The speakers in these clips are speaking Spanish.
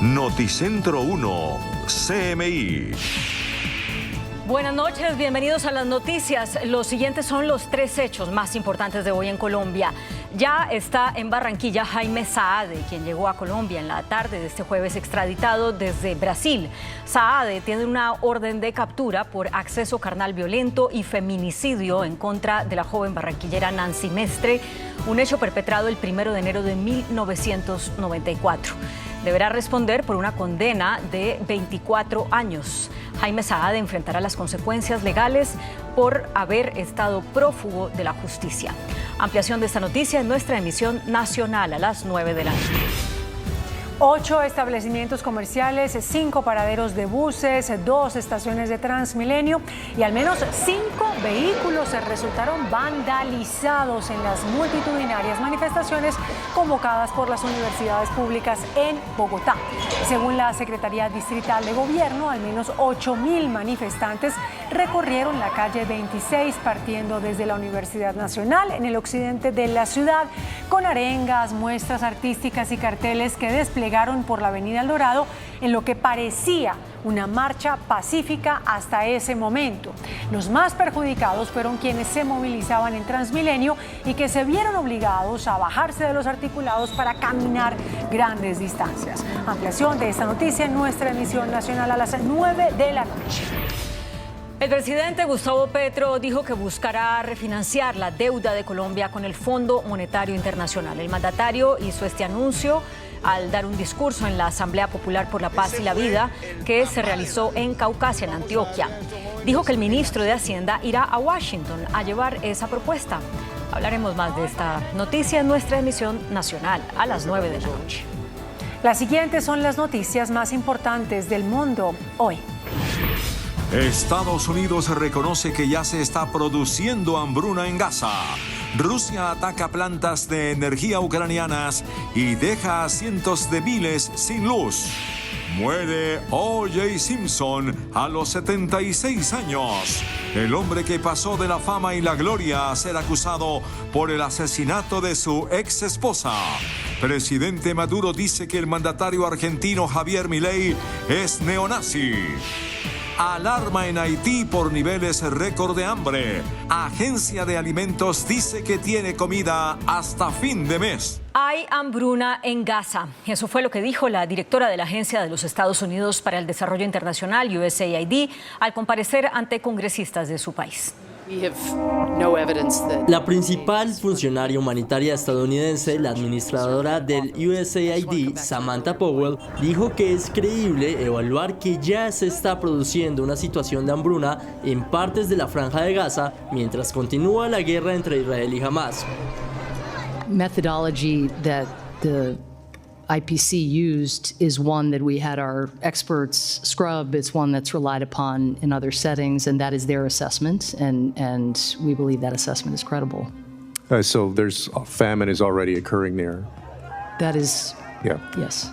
Noticentro 1, CMI. Buenas noches, bienvenidos a las noticias. Los siguientes son los 3 hechos más importantes de hoy en Colombia. Ya está en Barranquilla Jaime Saade, quien llegó a Colombia en la tarde de este jueves extraditado desde Brasil. Saade tiene una orden de captura por acceso carnal violento y feminicidio en contra de la joven barranquillera Nancy Mestre, un hecho perpetrado el 1 de enero de 1994. Deberá responder por una condena de 24 años. Jaime Saade enfrentará las consecuencias legales por haber estado prófugo de la justicia. Ampliación de esta noticia en nuestra emisión nacional a las 9 de la noche. 8 establecimientos comerciales, 5 paraderos de buses, 2 estaciones de Transmilenio y al menos 5 vehículos resultaron vandalizados en las multitudinarias manifestaciones convocadas por las universidades públicas en Bogotá. Según la Secretaría Distrital de Gobierno, al menos 8.000 manifestantes recorrieron la calle 26 partiendo desde la Universidad Nacional en el occidente de la ciudad con arengas, muestras artísticas y carteles que desplegaron por la avenida El Dorado en lo que parecía una marcha pacífica hasta ese momento. Los más perjudicados fueron quienes se movilizaban en Transmilenio y que se vieron obligados a bajarse de los articulados para caminar grandes distancias. Ampliación de esta noticia en nuestra emisión nacional a las 9 de la noche. El presidente Gustavo Petro dijo que buscará refinanciar la deuda de Colombia con el Fondo Monetario Internacional. El mandatario hizo este anuncio al dar un discurso en la Asamblea Popular por la Paz y la Vida que se realizó en Caucasia, en Antioquia. Dijo que el ministro de Hacienda irá a Washington a llevar esa propuesta. Hablaremos más de esta noticia en nuestra emisión nacional a las 9 de la noche. Las siguientes son las noticias más importantes del mundo hoy. Estados Unidos reconoce que ya se está produciendo hambruna en Gaza. Rusia ataca plantas de energía ucranianas y deja a cientos de miles sin luz. Muere O.J. Simpson a los 76 años. El hombre que pasó de la fama y la gloria a ser acusado por el asesinato de su ex esposa. Presidente Maduro dice que el mandatario argentino Javier Milei es neonazi. Alarma en Haití por niveles récord de hambre. Agencia de Alimentos dice que tiene comida hasta fin de mes. Hay hambruna en Gaza. Eso fue lo que dijo la directora de la Agencia de los Estados Unidos para el Desarrollo Internacional, USAID, al comparecer ante congresistas de su país. La principal funcionaria humanitaria estadounidense, la administradora del USAID, Samantha Powell, dijo que es creíble evaluar que ya se está produciendo una situación de hambruna en partes de la Franja de Gaza mientras continúa la guerra entre Israel y Hamas. Methodology that the IPC used is one that we had our experts scrub. It's one that's relied upon in other settings, and that is their assessment, and we believe that assessment is credible. So there's a famine is already occurring there. That is, yeah. Yes.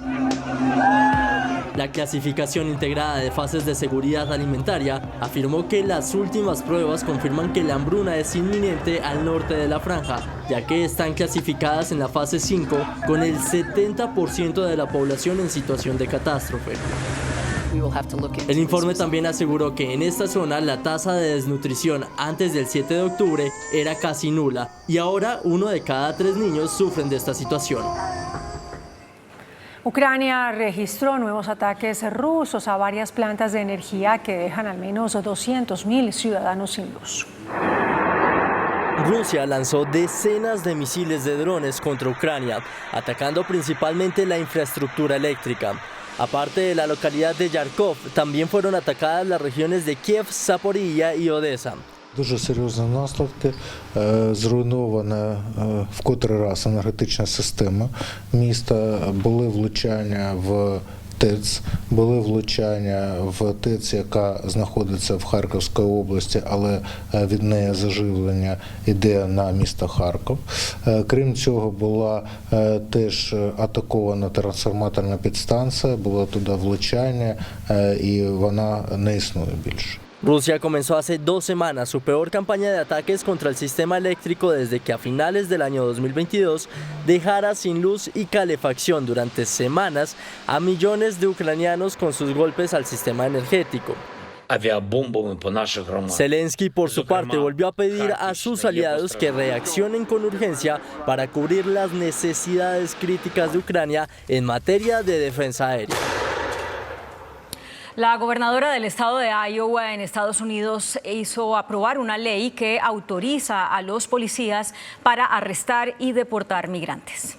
La clasificación integrada de fases de seguridad alimentaria afirmó que las últimas pruebas confirman que la hambruna es inminente al norte de la franja, ya que están clasificadas en la fase 5 con el 70% de la población en situación de catástrofe. El informe también aseguró que en esta zona la tasa de desnutrición antes del 7 de octubre era casi nula y ahora 1 de cada 3 niños sufren de esta situación. Ucrania registró nuevos ataques rusos a varias plantas de energía que dejan al menos 200.000 ciudadanos sin luz. Rusia lanzó decenas de misiles de drones contra Ucrania, atacando principalmente la infraestructura eléctrica. Aparte de la localidad de Yarkov, también fueron atacadas las regiones de Kiev, Zaporilla y Odessa. Дуже серйозні наслідки, зруйнована в котрий раз енергетична система міста, були влучання в ТЕЦ, були влучання в ТЕЦ, яка знаходиться в Харківській області, але від неї заживлення йде на місто Харків. Крім цього, була теж атакована трансформаторна підстанція, було туди влучання і вона не існує більше. Rusia comenzó hace 2 semanas su peor campaña de ataques contra el sistema eléctrico desde que a finales del año 2022 dejara sin luz y calefacción durante semanas a millones de ucranianos con sus golpes al sistema energético. Zelensky, por su parte, volvió a pedir a sus aliados que reaccionen con urgencia para cubrir las necesidades críticas de Ucrania en materia de defensa aérea. La gobernadora del estado de Iowa en Estados Unidos hizo aprobar una ley que autoriza a los policías para arrestar y deportar migrantes.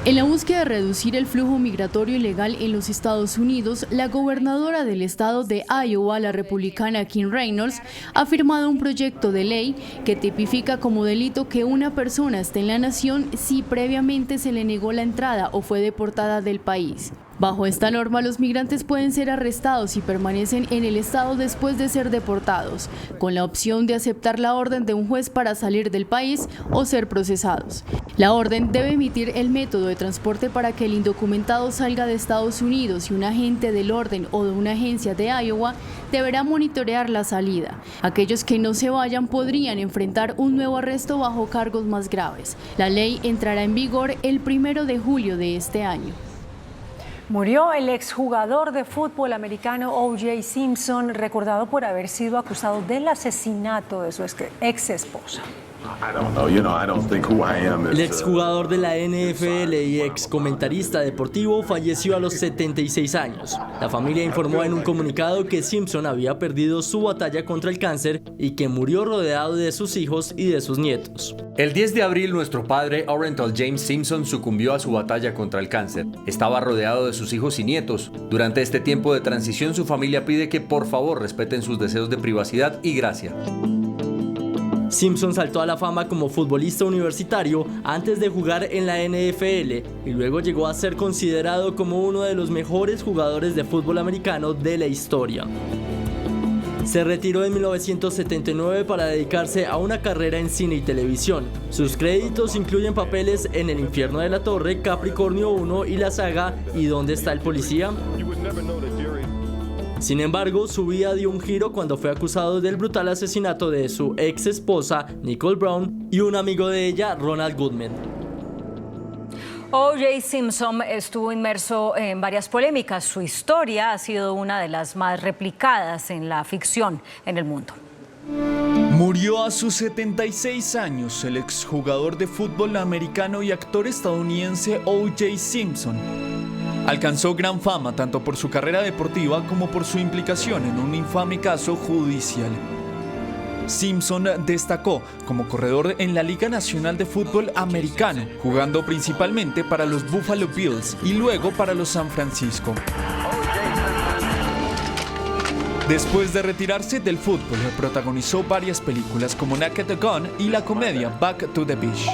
En la búsqueda de reducir el flujo migratorio ilegal en los Estados Unidos, la gobernadora del estado de Iowa, la republicana Kim Reynolds, ha firmado un proyecto de ley que tipifica como delito que una persona esté en la nación si previamente se le negó la entrada o fue deportada del país. Bajo esta norma, los migrantes pueden ser arrestados y permanecen en el estado después de ser deportados, con la opción de aceptar la orden de un juez para salir del país o ser procesados. La orden debe emitir el método de transporte para que el indocumentado salga de Estados Unidos y un agente del orden o de una agencia de Iowa deberá monitorear la salida. Aquellos que no se vayan podrían enfrentar un nuevo arresto bajo cargos más graves. La ley entrará en vigor el 1 de julio de este año. Murió el exjugador de fútbol americano O.J. Simpson, recordado por haber sido acusado del asesinato de su ex esposa. El exjugador de la NFL y ex comentarista deportivo falleció a los 76 años. La familia informó en un comunicado que Simpson había perdido su batalla contra el cáncer y que murió rodeado de sus hijos y de sus nietos. El 10 de abril, nuestro padre, Orenthal James Simpson, sucumbió a su batalla contra el cáncer. Estaba rodeado de sus hijos y nietos. Durante este tiempo de transición, su familia pide que por favor respeten sus deseos de privacidad y gracia. Simpson saltó a la fama como futbolista universitario antes de jugar en la NFL y luego llegó a ser considerado como uno de los mejores jugadores de fútbol americano de la historia. Se retiró en 1979 para dedicarse a una carrera en cine y televisión. Sus créditos incluyen papeles en El infierno de la torre, Capricornio 1 y la saga ¿Y dónde está el policía? Sin embargo, su vida dio un giro cuando fue acusado del brutal asesinato de su ex esposa, Nicole Brown, y un amigo de ella, Ronald Goodman. O.J. Simpson estuvo inmerso en varias polémicas. Su historia ha sido una de las más replicadas en la ficción en el mundo. Murió a sus 76 años el exjugador de fútbol americano y actor estadounidense O.J. Simpson. Alcanzó gran fama tanto por su carrera deportiva como por su implicación en un infame caso judicial. Simpson destacó como corredor en la Liga Nacional de Fútbol Americano, jugando principalmente para los Buffalo Bills y luego para los San Francisco. Después de retirarse del fútbol, protagonizó varias películas como Naked Gun y la comedia Back to the Beach.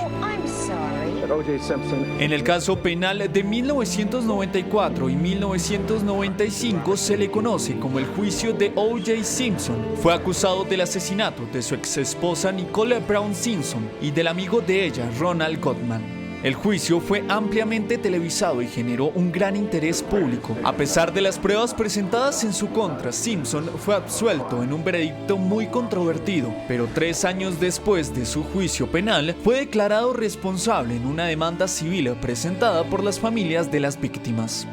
En el caso penal de 1994 y 1995 se le conoce como el juicio de O.J. Simpson. Fue acusado del asesinato de su ex esposa Nicole Brown Simpson y del amigo de ella, Ronald Goodman. El juicio fue ampliamente televisado y generó un gran interés público. A pesar de las pruebas presentadas en su contra, Simpson fue absuelto en un veredicto muy controvertido, pero 3 años después de su juicio penal, fue declarado responsable en una demanda civil presentada por las familias de las víctimas.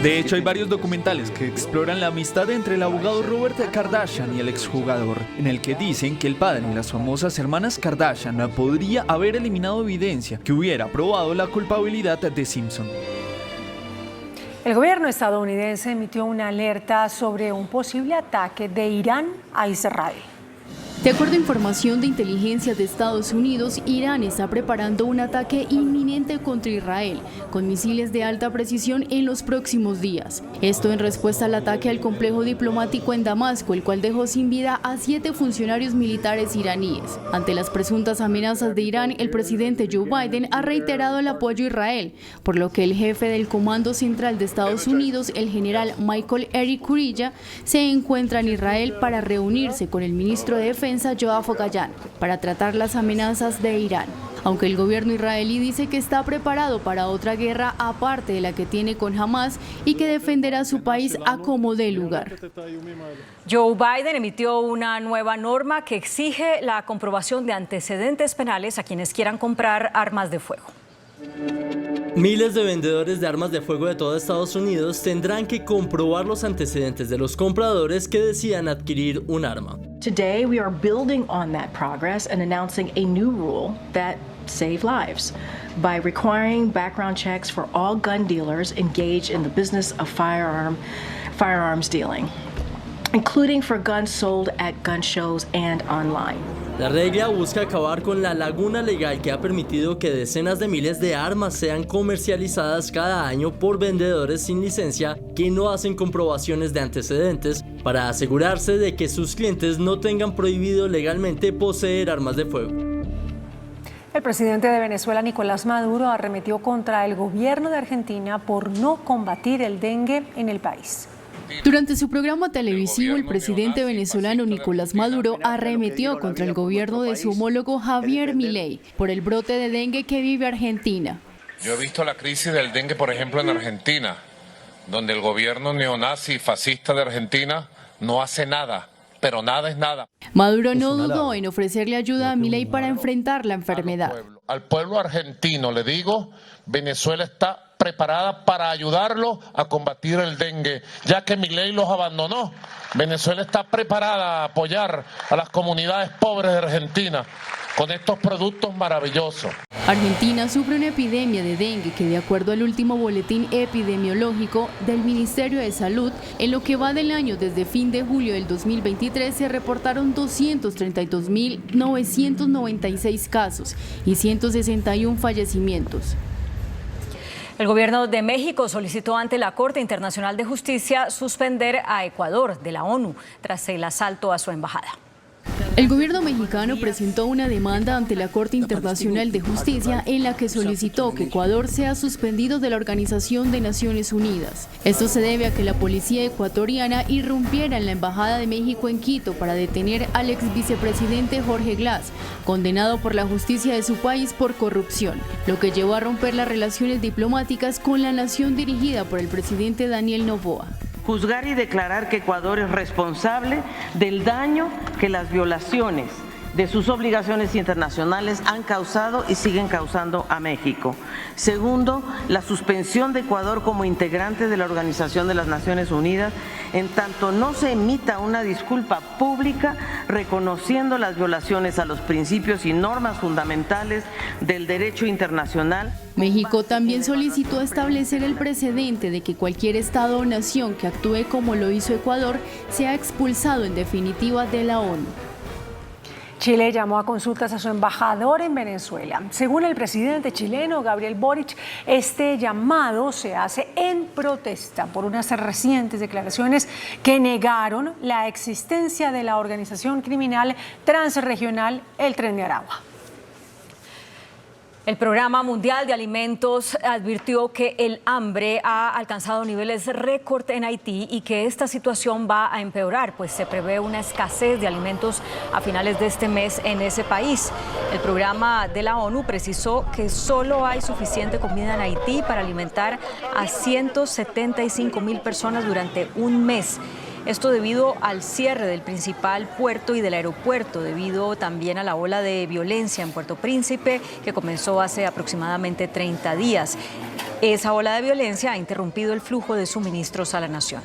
De hecho, hay varios documentales que exploran la amistad entre el abogado Robert Kardashian y el exjugador, en el que dicen que el padre y las famosas hermanas Kardashian podría haber eliminado evidencia que hubiera probado la culpabilidad de Simpson. El gobierno estadounidense emitió una alerta sobre un posible ataque de Irán a Israel. De acuerdo a información de inteligencia de Estados Unidos, Irán está preparando un ataque inminente contra Israel, con misiles de alta precisión en los próximos días. Esto en respuesta al ataque al complejo diplomático en Damasco, el cual dejó sin vida a 7 funcionarios militares iraníes. Ante las presuntas amenazas de Irán, el presidente Joe Biden ha reiterado el apoyo a Israel, por lo que el jefe del Comando Central de Estados Unidos, el general Michael Eric Kurilla, se encuentra en Israel para reunirse con el ministro de Defensa Yoav Gallant para tratar las amenazas de Irán. aunque el gobierno israelí dice que está preparado para otra guerra aparte de la que tiene con Hamás y que defenderá su país a como dé lugar. Joe Biden emitió una nueva norma que exige la comprobación de antecedentes penales a quienes quieran comprar armas de fuego. Miles de vendedores de armas de fuego de todo Estados Unidos tendrán que comprobar los antecedentes de los compradores que decidan adquirir un arma. Today we are building on that progress and announcing a new rule that saves lives by requiring background checks for all gun dealers engaged in the business of firearms dealing, including for guns sold at gun shows and online. La regla busca acabar con la laguna legal que ha permitido que decenas de miles de armas sean comercializadas cada año por vendedores sin licencia que no hacen comprobaciones de antecedentes para asegurarse de que sus clientes no tengan prohibido legalmente poseer armas de fuego. El presidente de Venezuela, Nicolás Maduro, arremetió contra el gobierno de Argentina por no combatir el dengue en el país. Durante su programa televisivo, el presidente venezolano Nicolás Maduro arremetió contra el gobierno de su homólogo Javier Milei por el brote de dengue que vive Argentina. Yo he visto la crisis del dengue, por ejemplo, en Argentina, donde el gobierno neonazi fascista de Argentina no hace nada, pero nada es nada. Maduro no dudó en ofrecerle ayuda a Milei para enfrentar la enfermedad. Al pueblo argentino le digo, Venezuela está preparada para ayudarlo a combatir el dengue, ya que Milei los abandonó. Venezuela está preparada a apoyar a las comunidades pobres de Argentina con estos productos maravillosos. Argentina sufre una epidemia de dengue que, de acuerdo al último boletín epidemiológico del Ministerio de Salud, en lo que va del año desde fin de julio del 2023 se reportaron 232.996 casos y 161 fallecimientos. El gobierno de México solicitó ante la Corte Internacional de Justicia suspender a Ecuador de la ONU tras el asalto a su embajada. El gobierno mexicano presentó una demanda ante la Corte Internacional de Justicia en la que solicitó que Ecuador sea suspendido de la Organización de Naciones Unidas. Esto se debe a que la policía ecuatoriana irrumpiera en la Embajada de México en Quito para detener al ex vicepresidente Jorge Glass, condenado por la justicia de su país por corrupción, lo que llevó a romper las relaciones diplomáticas con la nación dirigida por el presidente Daniel Noboa. Juzgar y declarar que Ecuador es responsable del daño que las violaciones de sus obligaciones internacionales han causado y siguen causando a México. Segundo, la suspensión de Ecuador como integrante de la Organización de las Naciones Unidas, en tanto no se emita una disculpa pública reconociendo las violaciones a los principios y normas fundamentales del derecho internacional. México también solicitó establecer el precedente de que cualquier Estado o nación que actúe como lo hizo Ecuador sea expulsado en definitiva de la ONU. Chile llamó a consultas a su embajador en Venezuela. Según el presidente chileno, Gabriel Boric, este llamado se hace en protesta por unas recientes declaraciones que negaron la existencia de la organización criminal transregional El Tren de Aragua. El Programa Mundial de Alimentos advirtió que el hambre ha alcanzado niveles récord en Haití y que esta situación va a empeorar, pues se prevé una escasez de alimentos a finales de este mes en ese país. El programa de la ONU precisó que solo hay suficiente comida en Haití para alimentar a 175.000 personas durante un mes. Esto debido al cierre del principal puerto y del aeropuerto, debido también a la ola de violencia en Puerto Príncipe que comenzó hace aproximadamente 30 días. Esa ola de violencia ha interrumpido el flujo de suministros a la nación.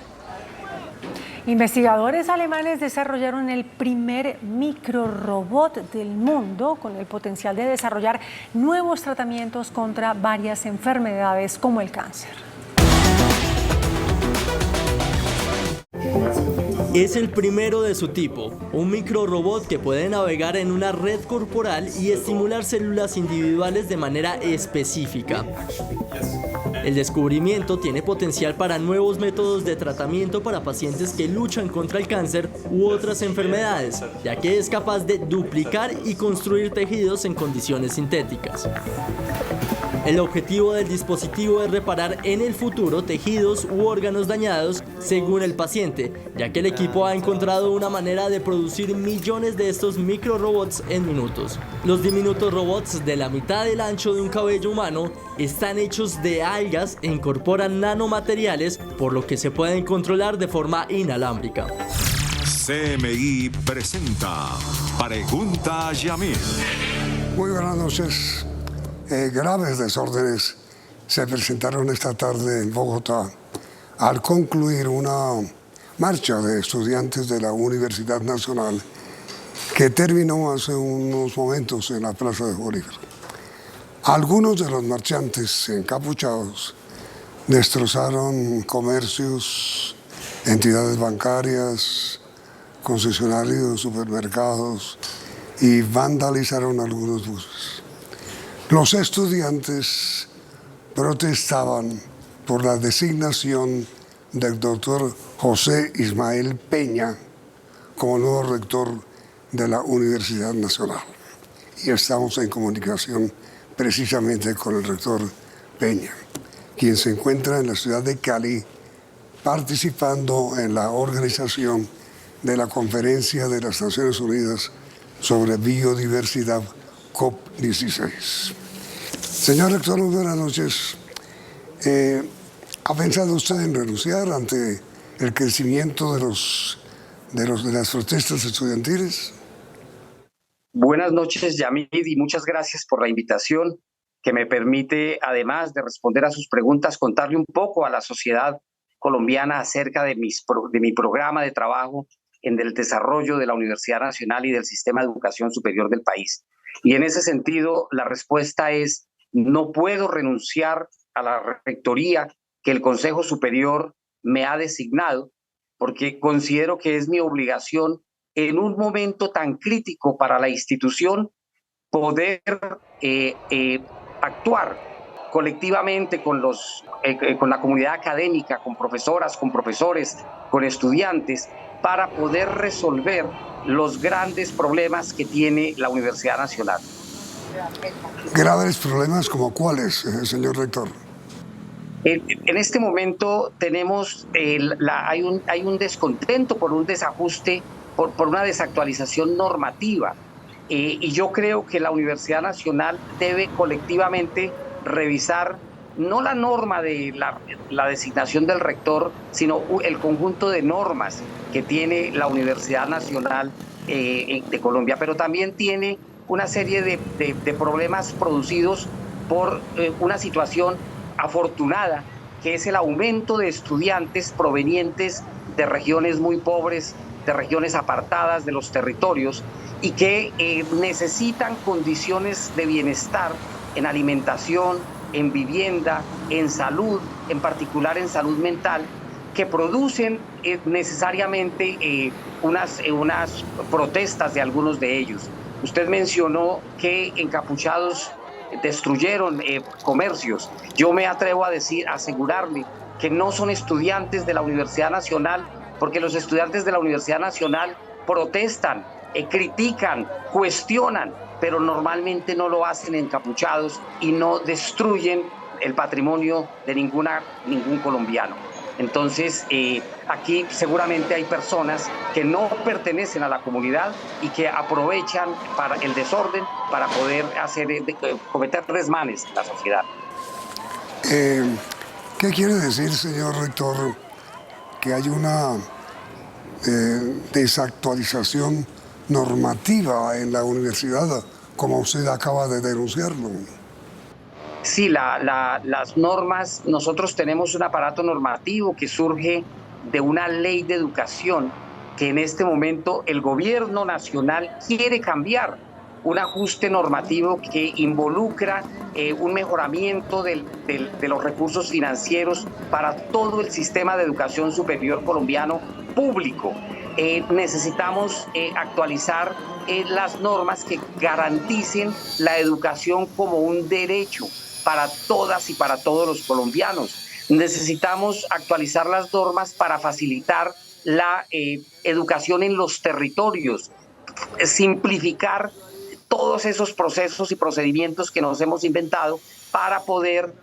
Investigadores alemanes desarrollaron el primer microrobot del mundo con el potencial de desarrollar nuevos tratamientos contra varias enfermedades como el cáncer. Es el primero de su tipo, un microrobot que puede navegar en una red corporal y estimular células individuales de manera específica. El descubrimiento tiene potencial para nuevos métodos de tratamiento para pacientes que luchan contra el cáncer u otras enfermedades, ya que es capaz de duplicar y construir tejidos en condiciones sintéticas. El objetivo del dispositivo es reparar en el futuro tejidos u órganos dañados según el paciente, ya que el equipo ha encontrado una manera de producir millones de estos microrobots en minutos. Los diminutos robots de la mitad del ancho de un cabello humano están hechos de algas e incorporan nanomateriales, por lo que se pueden controlar de forma inalámbrica. CMI presenta Pregunta a Yamil. Muy buenas noches. Graves desórdenes se presentaron esta tarde en Bogotá al concluir una marcha de estudiantes de la Universidad Nacional que terminó hace unos momentos en la Plaza de Bolívar. Algunos de los marchantes encapuchados destrozaron comercios, entidades bancarias, concesionarios, supermercados y vandalizaron algunos buses. Los estudiantes protestaban por la designación del doctor José Ismael Peña como nuevo rector de la Universidad Nacional. Y estamos en comunicación precisamente con el rector Peña, quien se encuentra en la ciudad de Cali participando en la organización de la Conferencia de las Naciones Unidas sobre Biodiversidad COP16. Señor rector, muy buenas noches. ¿Ha pensado usted en renunciar ante el crecimiento de las protestas estudiantiles? Buenas noches, Yamid, y muchas gracias por la invitación que me permite, además de responder a sus preguntas, contarle un poco a la sociedad colombiana acerca de mi programa de trabajo en el desarrollo de la Universidad Nacional y del sistema de educación superior del país. Y en ese sentido, la respuesta es: no puedo renunciar a la rectoría que el Consejo Superior me ha designado, porque considero que es mi obligación en un momento tan crítico para la institución poder actuar colectivamente con la comunidad académica, con profesoras, con profesores, con estudiantes, para poder resolver los grandes problemas que tiene la Universidad Nacional. ¿Graves problemas como cuáles, señor rector? En este momento tenemos, hay un descontento por un desajuste, por una desactualización normativa. Y yo creo que la Universidad Nacional debe colectivamente revisar no la norma de la designación del rector, sino el conjunto de normas que tiene la Universidad Nacional de Colombia, pero también tiene una serie de problemas producidos por una situación afortunada, que es el aumento de estudiantes provenientes de regiones muy pobres, de regiones apartadas de los territorios, y que necesitan condiciones de bienestar en alimentación, en vivienda, en salud, en particular en salud mental, que producen necesariamente unas protestas de algunos de ellos. Usted mencionó que encapuchados destruyeron comercios. Yo me atrevo a asegurarle que no son estudiantes de la Universidad Nacional, porque los estudiantes de la Universidad Nacional protestan, critican, cuestionan, pero normalmente no lo hacen encapuchados y no destruyen el patrimonio de ningún colombiano. Entonces, aquí seguramente hay personas que no pertenecen a la comunidad y que aprovechan para el desorden para poder cometer desmanes en la sociedad. ¿Qué quiere decir, señor rector, que hay una desactualización normativa en la universidad, como usted acaba de denunciarlo? Sí, las normas, nosotros tenemos un aparato normativo que surge de una ley de educación que en este momento el gobierno nacional quiere cambiar, un ajuste normativo que involucra un mejoramiento de los recursos financieros para todo el sistema de educación superior colombiano público. Necesitamos actualizar las normas que garanticen la educación como un derecho para todas y para todos los colombianos. Necesitamos actualizar las normas para facilitar la educación en los territorios, simplificar todos esos procesos y procedimientos que nos hemos inventado para poder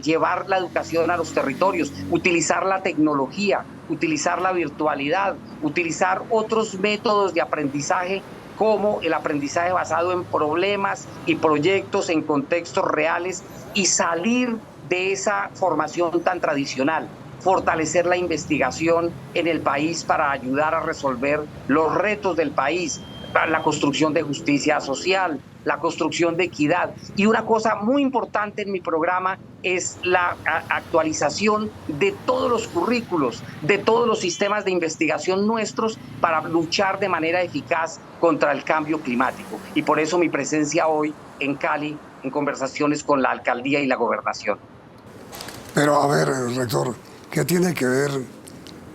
llevar la educación a los territorios, utilizar la tecnología, utilizar la virtualidad, utilizar otros métodos de aprendizaje como el aprendizaje basado en problemas y proyectos en contextos reales y salir de esa formación tan tradicional, fortalecer la investigación en el país para ayudar a resolver los retos del país, la construcción de justicia social, la construcción de equidad. Y una cosa muy importante en mi programa es la actualización de todos los currículos, de todos los sistemas de investigación nuestros para luchar de manera eficaz contra el cambio climático. Y por eso mi presencia hoy en Cali, en conversaciones con la alcaldía y la gobernación. Pero a ver, rector, ¿qué tiene que ver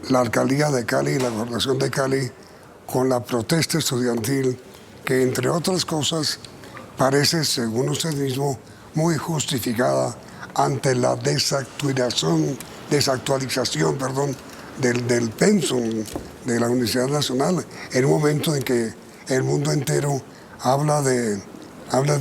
la alcaldía de Cali y la gobernación de Cali con la protesta estudiantil que, entre otras cosas, parece, según usted mismo, muy justificada ante la desactualización del pensum de la Universidad Nacional, en un momento en que el mundo entero habla de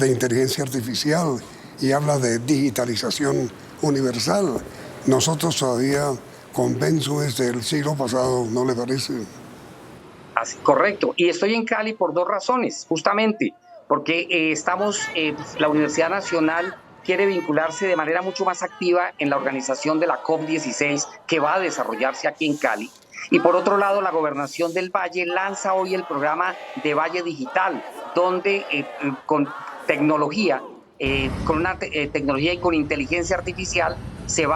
inteligencia artificial y habla de digitalización universal? Nosotros todavía con pensums del siglo pasado, ¿no le parece? Así, correcto. Y estoy en Cali por dos razones, justamente, porque la Universidad Nacional quiere vincularse de manera mucho más activa en la organización de la COP16 que va a desarrollarse aquí en Cali. Y por otro lado, la Gobernación del Valle lanza hoy el programa de Valle Digital, donde con tecnología, tecnología y con inteligencia artificial se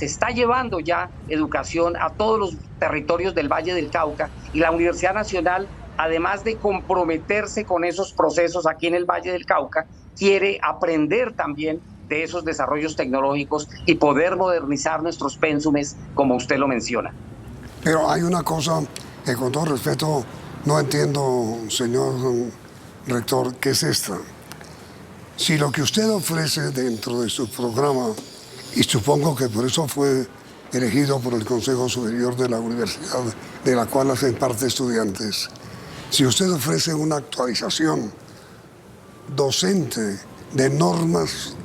está llevando ya educación a todos los territorios del Valle del Cauca, y la Universidad Nacional, además de comprometerse con esos procesos aquí en el Valle del Cauca, quiere aprender también de esos desarrollos tecnológicos y poder modernizar nuestros pénsumes, como usted lo menciona. Pero hay una cosa que, con todo respeto, no entiendo, señor rector, que es esta. Si lo que usted ofrece dentro de su programa, y supongo que por eso fue elegido por el Consejo Superior de la Universidad, de la cual hacen parte estudiantes, si usted ofrece una actualización docente de normas,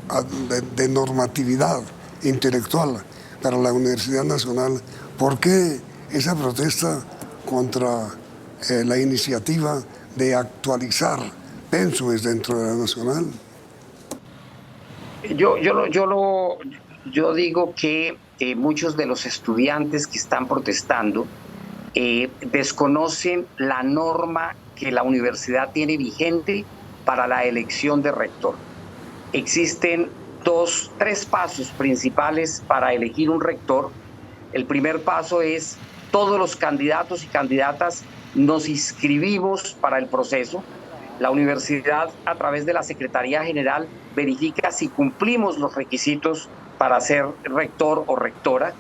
de normatividad intelectual para la Universidad Nacional, ¿por qué esa protesta contra la iniciativa de actualizar pénsumes dentro de la Nacional? Yo digo que muchos de los estudiantes que están protestando desconocen la norma que la universidad tiene vigente para la elección de rector. Existen tres pasos principales para elegir un rector. El primer paso es: todos los candidatos y candidatas nos inscribimos para el proceso. La universidad, a través de la Secretaría General, verifica si cumplimos los requisitos para ser rector o rectora.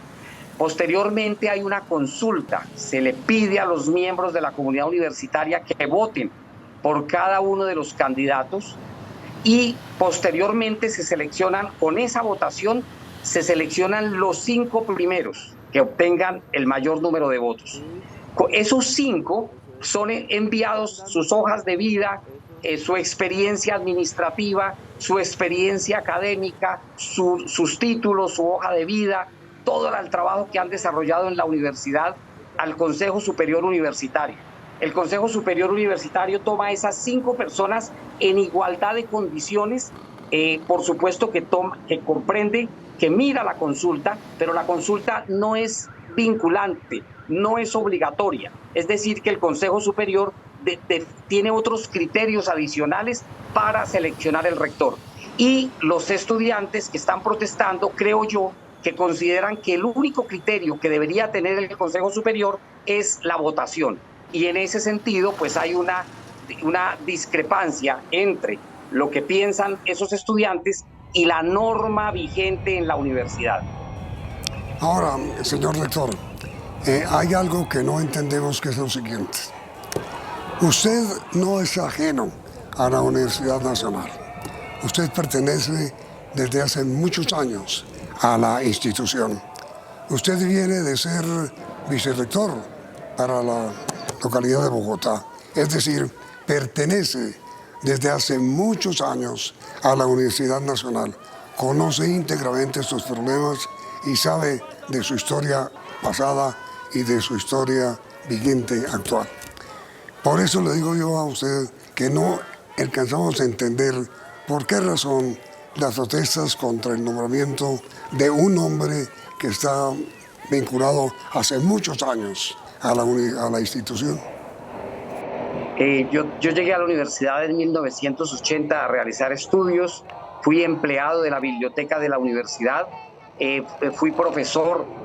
Posteriormente hay una consulta. Se le pide a los miembros de la comunidad universitaria que voten por cada uno de los candidatos, y posteriormente se seleccionan, con esa votación, se seleccionan los 5 primeros que obtengan el mayor número de votos. Esos 5 son enviados sus hojas de vida, su experiencia administrativa, su experiencia académica, sus títulos, su hoja de vida, todo el trabajo que han desarrollado en la universidad, al Consejo Superior Universitario. El Consejo Superior Universitario toma esas 5 personas en igualdad de condiciones, por supuesto que comprende, que mira la consulta, pero la consulta no es vinculante, no es obligatoria. Es decir, que el Consejo Superior tiene otros criterios adicionales para seleccionar el rector. Y los estudiantes que están protestando, creo yo, que consideran que el único criterio que debería tener el Consejo Superior es la votación. Y en ese sentido, pues hay una discrepancia entre lo que piensan esos estudiantes y la norma vigente en la universidad. Ahora, señor rector, hay algo que no entendemos, que es lo siguiente. Usted no es ajeno a la Universidad Nacional. Usted pertenece desde hace muchos años a la institución. Usted viene de ser vicerrector para la localidad de Bogotá. Es decir, pertenece desde hace muchos años a la Universidad Nacional. conoce íntegramente sus problemas y sabe de su historia pasada y de su historia vigente actual. Por eso le digo yo a usted que no alcanzamos a entender por qué razón las protestas contra el nombramiento de un hombre que está vinculado hace muchos años a la institución. Yo llegué a la universidad en 1980 a realizar estudios, fui empleado de la biblioteca de la universidad,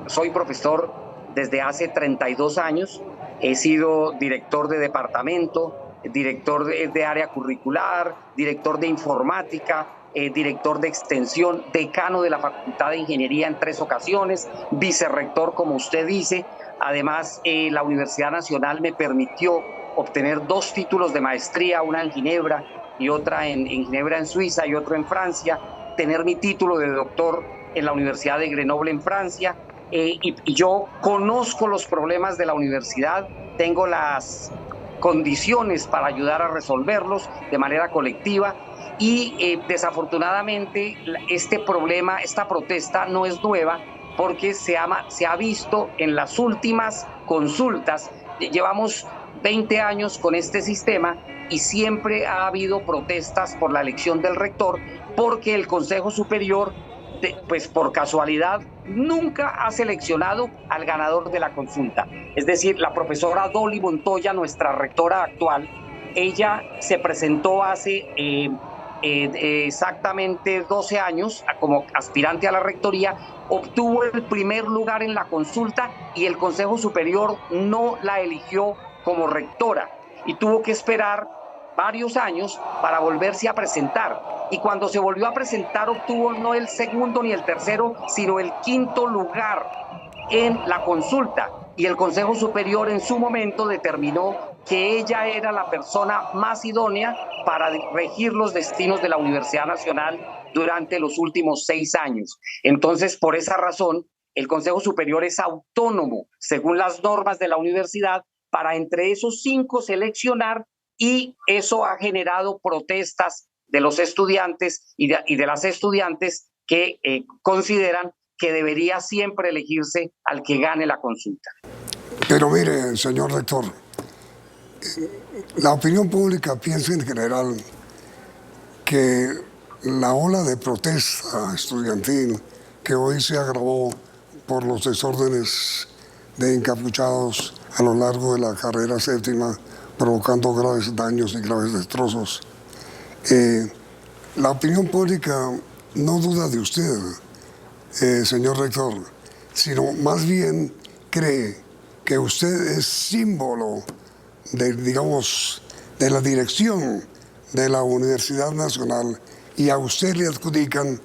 soy profesor desde hace 32 años, he sido director de departamento, director de área curricular, director de informática, director de extensión, decano de la Facultad de Ingeniería en 3 ocasiones, vicerrector, como usted dice. Además, la Universidad Nacional me permitió obtener 2 títulos de maestría, una en Ginebra y otra en Ginebra en Suiza y otro en Francia, tener mi título de doctor en la Universidad de Grenoble en Francia, y yo conozco los problemas de la universidad, tengo las condiciones para ayudar a resolverlos de manera colectiva y desafortunadamente este problema, esta protesta no es nueva porque se ha visto en las últimas consultas. Llevamos 20 años con este sistema y siempre ha habido protestas por la elección del rector porque el Consejo Superior, pues por casualidad, nunca ha seleccionado al ganador de la consulta. Es decir, la profesora Dolly Montoya, nuestra rectora actual, ella se presentó hace exactamente 12 años como aspirante a la rectoría, obtuvo el primer lugar en la consulta y el Consejo Superior no la eligió como rectora y tuvo que esperar varios años para volverse a presentar. Y cuando se volvió a presentar obtuvo no el segundo ni el tercero, sino el 5º lugar en la consulta. Y el Consejo Superior en su momento determinó que ella era la persona más idónea para regir los destinos de la Universidad Nacional durante los últimos 6 años. Entonces, por esa razón, el Consejo Superior es autónomo, según las normas de la universidad, para entre esos 5 seleccionar, y eso ha generado protestas de los estudiantes y de las estudiantes que consideran que debería siempre elegirse al que gane la consulta. Pero mire, señor rector, la opinión pública piensa en general que la ola de protesta estudiantil que hoy se agravó por los desórdenes de encapuchados a lo largo de la carrera séptima, provocando graves daños y graves destrozos. La opinión pública no duda de usted, señor rector, sino más bien cree que usted es símbolo de la dirección de la Universidad Nacional y a usted le adjudican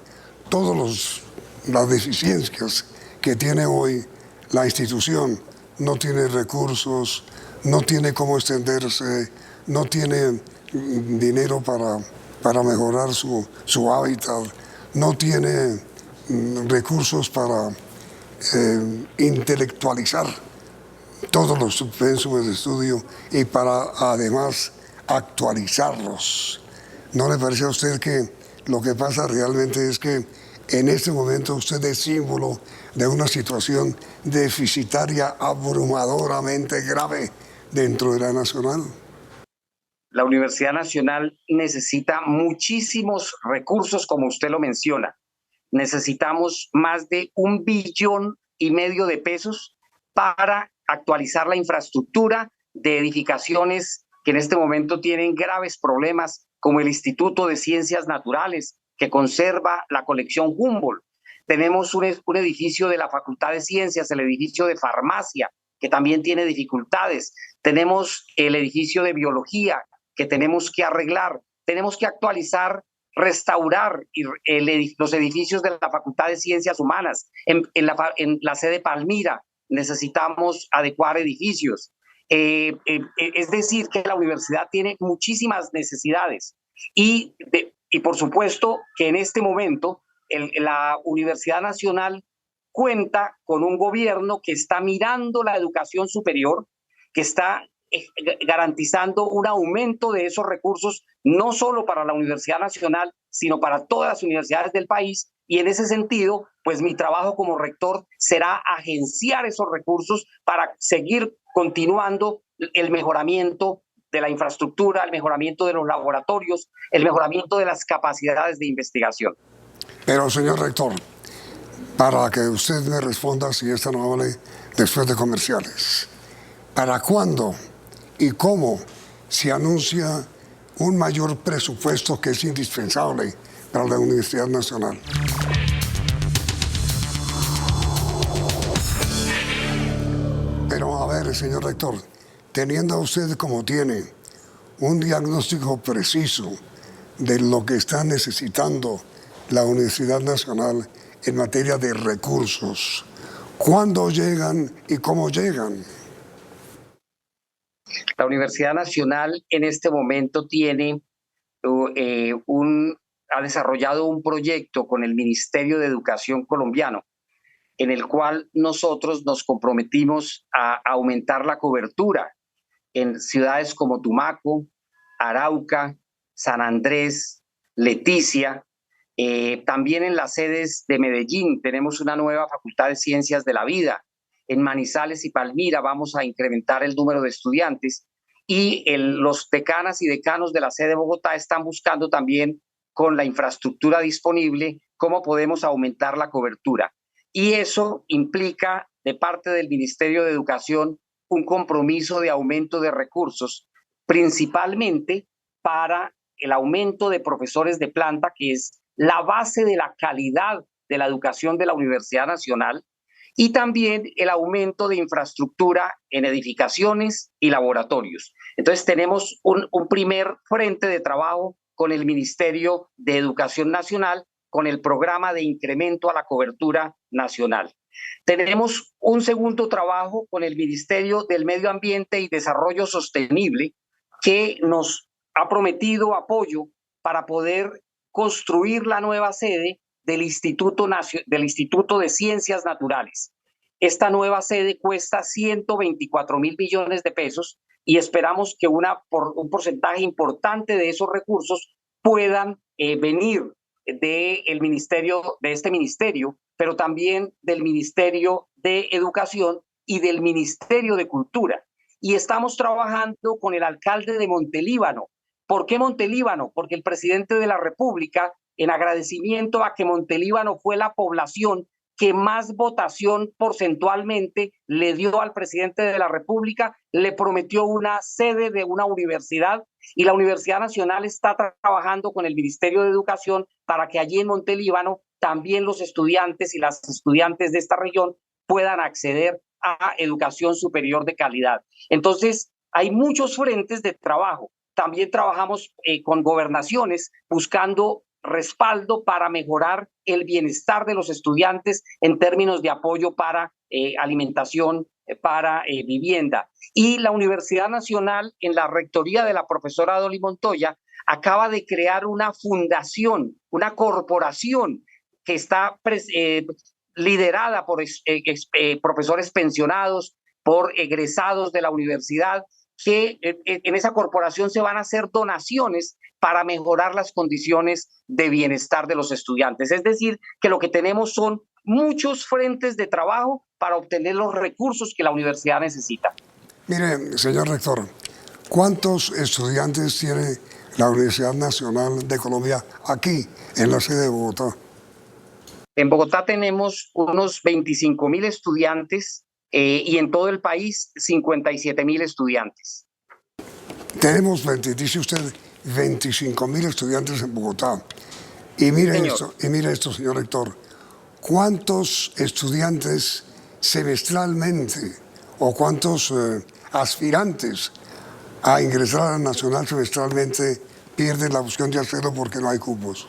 todas las deficiencias que tiene hoy la institución. No tiene recursos, no tiene cómo extenderse, no tiene dinero para mejorar su hábitat, no tiene recursos para intelectualizar todos los pensums de estudio y para además actualizarlos. ¿No le parece a usted que lo que pasa realmente es que en este momento usted es símbolo de una situación deficitaria abrumadoramente grave dentro de la Nacional? La Universidad Nacional necesita muchísimos recursos, como usted lo menciona. Necesitamos más de 1,5 billones de pesos para actualizar la infraestructura de edificaciones que en este momento tienen graves problemas, como el Instituto de Ciencias Naturales, que conserva la colección Humboldt. Tenemos un edificio de la Facultad de Ciencias, el edificio de Farmacia, que también tiene dificultades. Tenemos el edificio de Biología, que tenemos que arreglar. Tenemos que actualizar, restaurar los edificios de la Facultad de Ciencias Humanas. En la sede Palmira necesitamos adecuar edificios. Es decir, que la universidad tiene muchísimas necesidades. Y por supuesto que en este momento la Universidad Nacional cuenta con un gobierno que está mirando la educación superior, que está garantizando un aumento de esos recursos, no solo para la Universidad Nacional, sino para todas las universidades del país, Y en ese sentido, pues mi trabajo como rector será agenciar esos recursos para seguir continuando el mejoramiento de la infraestructura, el mejoramiento de los laboratorios, el mejoramiento de las capacidades de investigación. Pero, señor rector, para que usted me responda, si es tan amable, después de comerciales, ¿para cuándo y cómo se anuncia un mayor presupuesto que es indispensable para la Universidad Nacional? Pero a ver, señor rector, teniendo usted como tiene un diagnóstico preciso de lo que está necesitando la Universidad Nacional en materia de recursos, ¿cuándo llegan y cómo llegan? La Universidad Nacional en este momento tiene ha desarrollado un proyecto con el Ministerio de Educación colombiano, en el cual nosotros nos comprometimos a aumentar la cobertura en ciudades como Tumaco, Arauca, San Andrés, Leticia. También en las sedes de Medellín tenemos una nueva Facultad de Ciencias de la Vida. En Manizales y Palmira vamos a incrementar el número de estudiantes y los decanas y decanos de la sede de Bogotá están buscando también, con la infraestructura disponible, cómo podemos aumentar la cobertura. Y eso implica de parte del Ministerio de Educación un compromiso de aumento de recursos, principalmente para el aumento de profesores de planta, que es la base de la calidad de la educación de la Universidad Nacional, y también el aumento de infraestructura en edificaciones y laboratorios. Entonces tenemos un primer frente de trabajo con el Ministerio de Educación Nacional, con el programa de incremento a la cobertura nacional. Tenemos un segundo trabajo con el Ministerio del Medio Ambiente y Desarrollo Sostenible, que nos ha prometido apoyo para poder construir la nueva sede del Instituto de Ciencias Naturales. Esta nueva sede cuesta 124.000 millones de pesos y esperamos que un porcentaje importante de esos recursos puedan venir de este ministerio, pero también del Ministerio de Educación y del Ministerio de Cultura. Y estamos trabajando con el alcalde de Montelíbano. ¿Por qué Montelíbano? Porque el presidente de la República, en agradecimiento a que Montelíbano fue la población que más votación porcentualmente le dio al presidente de la República, le prometió una sede de una universidad, y la Universidad Nacional está trabajando con el Ministerio de Educación para que allí en Montelíbano también los estudiantes y las estudiantes de esta región puedan acceder a educación superior de calidad. Entonces, hay muchos frentes de trabajo. También trabajamos con gobernaciones buscando respaldo para mejorar el bienestar de los estudiantes en términos de apoyo para alimentación, para vivienda. Y la Universidad Nacional, en la rectoría de la profesora Dolly Montoya, acaba de crear una fundación, una corporación que está liderada por profesores pensionados, por egresados de la universidad, que en esa corporación se van a hacer donaciones para mejorar las condiciones de bienestar de los estudiantes. Es decir, que lo que tenemos son muchos frentes de trabajo para obtener los recursos que la universidad necesita. Mire, señor rector, ¿cuántos estudiantes tiene la Universidad Nacional de Colombia aquí, en la sede de Bogotá? En Bogotá tenemos unos 25.000 estudiantes y en todo el país 57.000 estudiantes. Tenemos, dice usted, 25.000 estudiantes en Bogotá. Y mire esto, señor rector, ¿cuántos estudiantes semestralmente o cuántos aspirantes a ingresar a la Nacional semestralmente pierden la opción de hacerlo porque no hay cupos?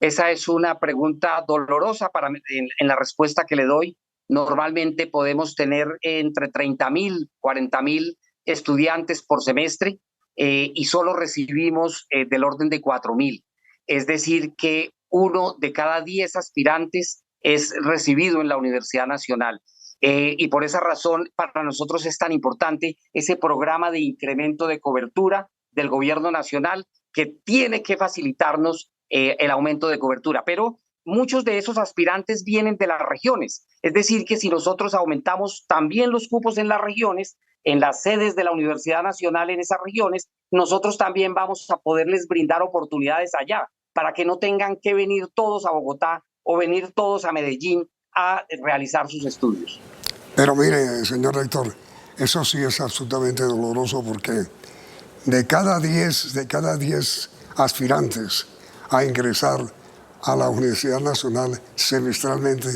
Esa es una pregunta dolorosa para mí, en la respuesta que le doy. Normalmente podemos tener entre 30.000, 40.000 estudiantes por semestre y solo recibimos del orden de 4.000. Es decir, que 1 de cada 10 aspirantes es recibido en la Universidad Nacional. Y por esa razón, para nosotros es tan importante ese programa de incremento de cobertura del gobierno nacional, que tiene que facilitarnos el aumento de cobertura. Pero muchos de esos aspirantes vienen de las regiones. Es decir, que si nosotros aumentamos también los cupos en las regiones, en las sedes de la Universidad Nacional en esas regiones, nosotros también vamos a poderles brindar oportunidades allá, para que no tengan que venir todos a Bogotá o venir todos a Medellín a realizar sus estudios. Pero mire, señor rector, eso sí es absolutamente doloroso, porque de cada 10 aspirantes a ingresar a la Universidad Nacional semestralmente,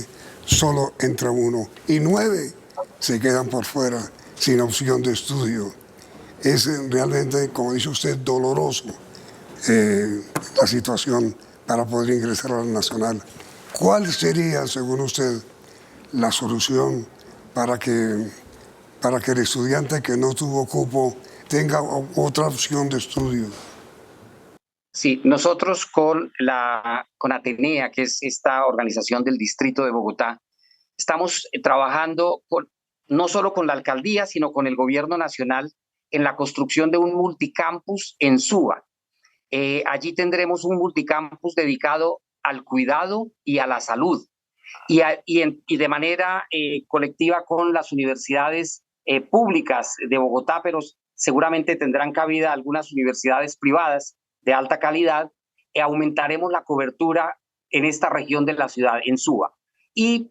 solo entra uno y 9 se quedan por fuera sin opción de estudio. Es realmente, como dice usted, doloroso la situación para poder ingresar a la Nacional. ¿Cuál sería, según usted, la solución para que el estudiante que no tuvo cupo tenga otra opción de estudio? Sí, nosotros con Atenea, que es esta organización del Distrito de Bogotá, estamos trabajando no solo con la alcaldía, sino con el gobierno nacional en la construcción de un multicampus en Suba. Allí tendremos un multicampus dedicado al cuidado y a la salud, y de manera colectiva con las universidades públicas de Bogotá, pero seguramente tendrán cabida algunas universidades privadas de alta calidad. Aumentaremos la cobertura en esta región de la ciudad, en Suba. Y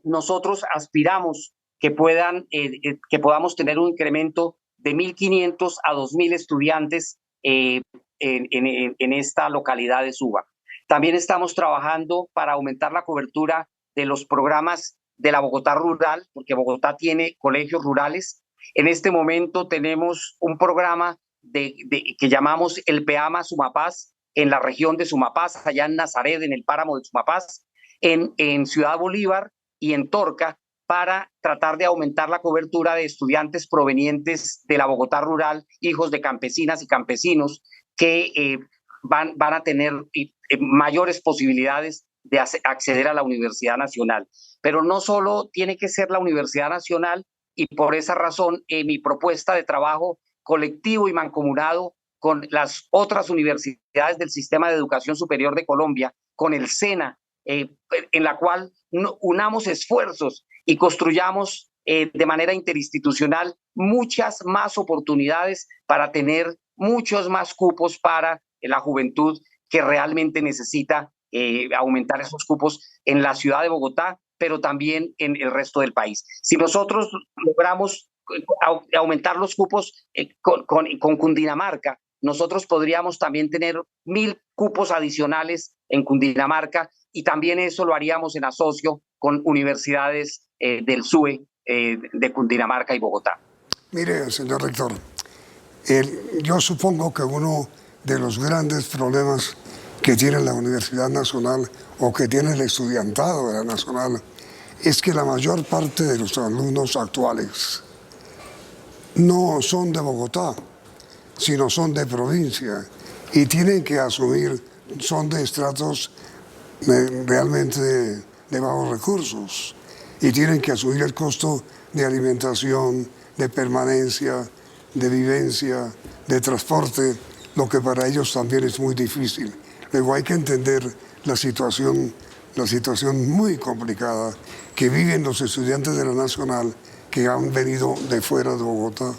nosotros aspiramos que podamos tener un incremento de 1.500 a 2.000 estudiantes en esta localidad de Suba. También estamos trabajando para aumentar la cobertura de los programas de la Bogotá rural, porque Bogotá tiene colegios rurales. En este momento tenemos un programa que llamamos el PEAMA Sumapaz en la región de Sumapaz, allá en Nazaret, en el páramo de Sumapaz, en Ciudad Bolívar y en Torca, para tratar de aumentar la cobertura de estudiantes provenientes de la Bogotá rural, hijos de campesinas y campesinos, que van a tener mayores posibilidades de acceder a la Universidad Nacional. Pero no solo tiene que ser la Universidad Nacional, y por esa razón mi propuesta de trabajo colectivo y mancomunado con las otras universidades del Sistema de Educación Superior de Colombia, con el SENA, en la cual unamos esfuerzos y construyamos de manera interinstitucional muchas más oportunidades para tener muchos más cupos para la juventud que realmente necesita aumentar esos cupos en la ciudad de Bogotá, pero también en el resto del país. Si nosotros logramos aumentar los cupos con Cundinamarca, nosotros podríamos también tener 1.000 cupos adicionales en Cundinamarca, y también eso lo haríamos en asocio con universidades del SUE de Cundinamarca y Bogotá. Mire, señor rector, yo supongo que uno de los grandes problemas que tiene la Universidad Nacional, o que tiene el estudiantado de la Nacional, es que la mayor parte de los alumnos actuales no son de Bogotá, sino son de provincia, y tienen que asumir, son de estratos realmente de bajos recursos, y tienen que asumir el costo de alimentación, de permanencia, de vivencia, de transporte, lo que para ellos también es muy difícil. Luego hay que entender la situación muy complicada que viven los estudiantes de la Nacional que han venido de fuera de Bogotá.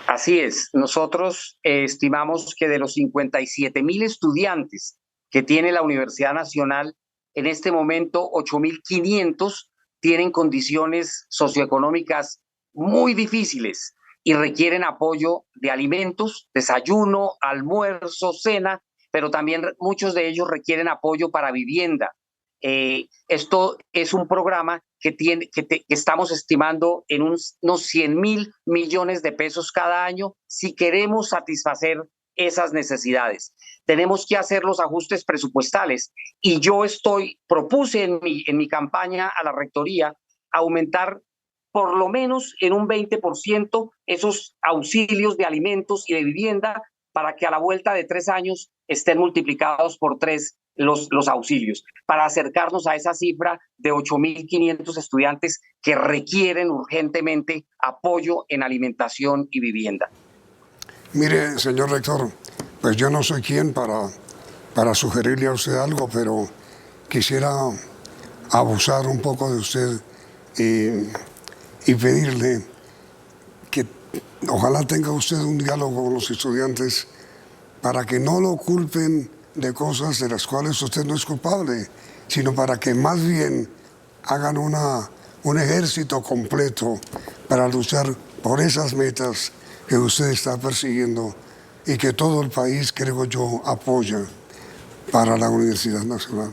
Así es, nosotros estimamos que de los 57.000 estudiantes que tiene la Universidad Nacional, en este momento 8.500 tienen condiciones socioeconómicas muy difíciles y requieren apoyo de alimentos, desayuno, almuerzo, cena, pero también muchos de ellos requieren apoyo para vivienda. Esto es un programa que estamos estimando en unos 100.000 millones de pesos cada año si queremos satisfacer esas necesidades. Tenemos que hacer los ajustes presupuestales, y yo propuse en mi campaña a la rectoría aumentar por lo menos en un 20% esos auxilios de alimentos y de vivienda, para que a la vuelta de 3 años estén multiplicados por 3 los auxilios, para acercarnos a esa cifra de 8.500 estudiantes que requieren urgentemente apoyo en alimentación y vivienda. Mire, señor rector, pues yo no soy quien para para sugerirle a usted algo, pero quisiera abusar un poco de usted y pedirle que ojalá tenga usted un diálogo con los estudiantes para que no lo culpen de cosas de las cuales usted no es culpable, sino para que más bien hagan un ejército completo para luchar por esas metas que usted está persiguiendo y que todo el país, creo yo, apoya para la Universidad Nacional.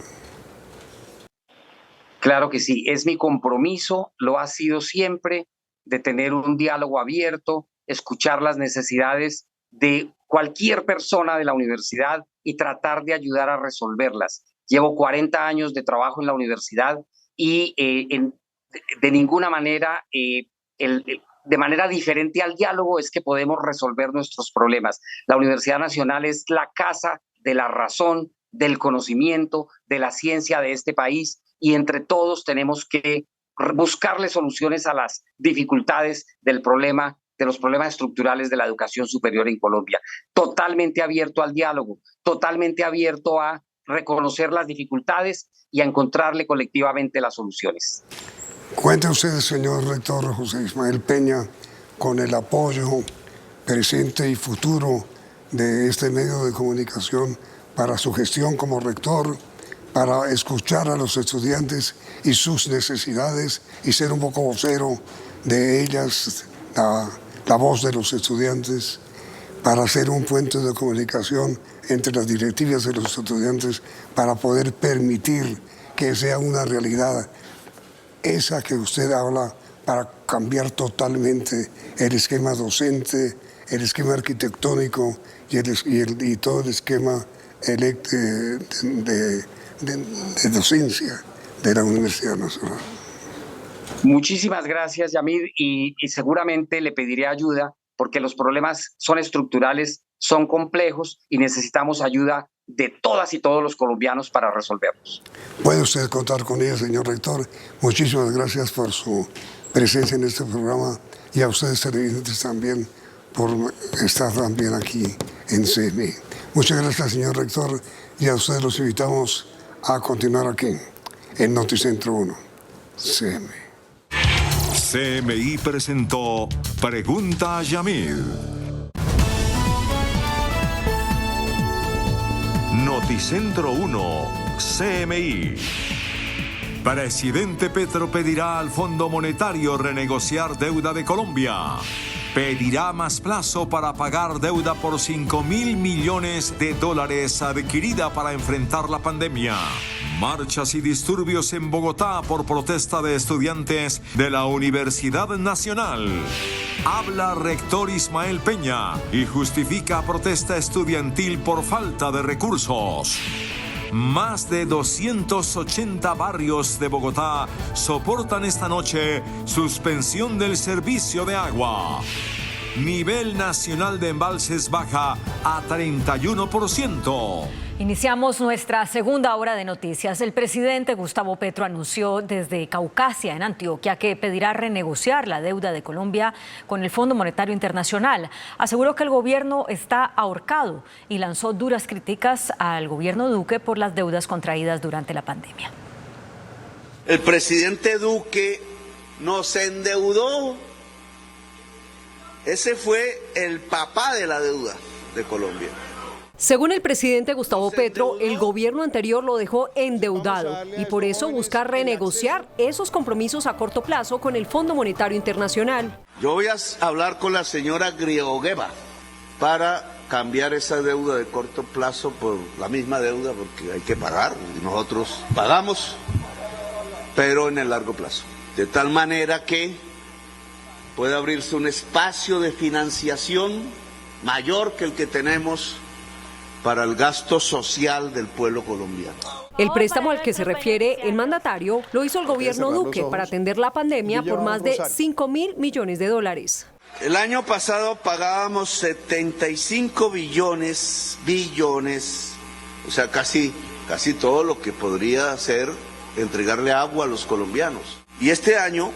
Claro que sí, es mi compromiso, lo ha sido siempre, de tener un diálogo abierto, escuchar las necesidades de cualquier persona de la universidad y tratar de ayudar a resolverlas. Llevo 40 años de trabajo en la universidad y de ninguna manera, de manera diferente al diálogo es que podemos resolver nuestros problemas. La Universidad Nacional es la casa de la razón, del conocimiento, de la ciencia de este país, y entre todos tenemos que buscarle soluciones a las dificultades de los problemas estructurales de la educación superior en Colombia. Totalmente abierto al diálogo, totalmente abierto a reconocer las dificultades y a encontrarle colectivamente las soluciones. Cuente usted, señor rector José Ismael Peña, con el apoyo presente y futuro de este medio de comunicación para su gestión como rector, para escuchar a los estudiantes y sus necesidades y ser un poco vocero de ellas, la voz de los estudiantes, para hacer un puente de comunicación entre las directivas de los estudiantes para poder permitir que sea una realidad esa que usted habla, para cambiar totalmente el esquema docente, el esquema arquitectónico y todo el esquema de docencia de la Universidad Nacional. Muchísimas gracias, Yamid, y seguramente le pediré ayuda porque los problemas son estructurales, son complejos y necesitamos ayuda de todas y todos los colombianos para resolverlos. Puede usted contar con ella, señor rector. Muchísimas gracias por su presencia en este programa y a ustedes televidentes también por estar también aquí en CMI. Muchas gracias, señor rector, y a ustedes los invitamos a continuar aquí en Noticentro 1, CMI. CMI presentó Pregunta a Yamid. Noticentro 1, CMI. Presidente Petro pedirá al Fondo Monetario renegociar deuda de Colombia. Pedirá más plazo para pagar deuda por $5.000 millones adquirida para enfrentar la pandemia. Marchas y disturbios en Bogotá por protesta de estudiantes de la Universidad Nacional. Habla rector Ismael Peña y justifica protesta estudiantil por falta de recursos. Más de 280 barrios de Bogotá soportan esta noche suspensión del servicio de agua. Nivel nacional de embalses baja a 31%. Iniciamos nuestra segunda hora de noticias. El presidente Gustavo Petro anunció desde Caucasia, en Antioquia, que pedirá renegociar la deuda de Colombia con el Fondo Monetario Internacional. Aseguró que el gobierno está ahorcado y lanzó duras críticas al gobierno Duque por las deudas contraídas durante la pandemia. El presidente Duque nos endeudó. Ese fue el papá de la deuda de Colombia. Según el presidente Gustavo Petro, el gobierno anterior lo dejó endeudado y por eso busca renegociar esos compromisos a corto plazo con el Fondo Monetario Internacional. Yo voy a hablar con la señora Griogeva para cambiar esa deuda de corto plazo por la misma deuda, porque hay que pagar y nosotros pagamos, pero en el largo plazo. De tal manera que pueda abrirse un espacio de financiación mayor que el que tenemos para el gasto social del pueblo colombiano. El préstamo al que se refiere el mandatario lo hizo el gobierno Duque para atender la pandemia por más de $5.000 millones. El año pasado pagábamos 75 billones, o sea, casi todo lo que podría ser entregarle agua a los colombianos. Y este año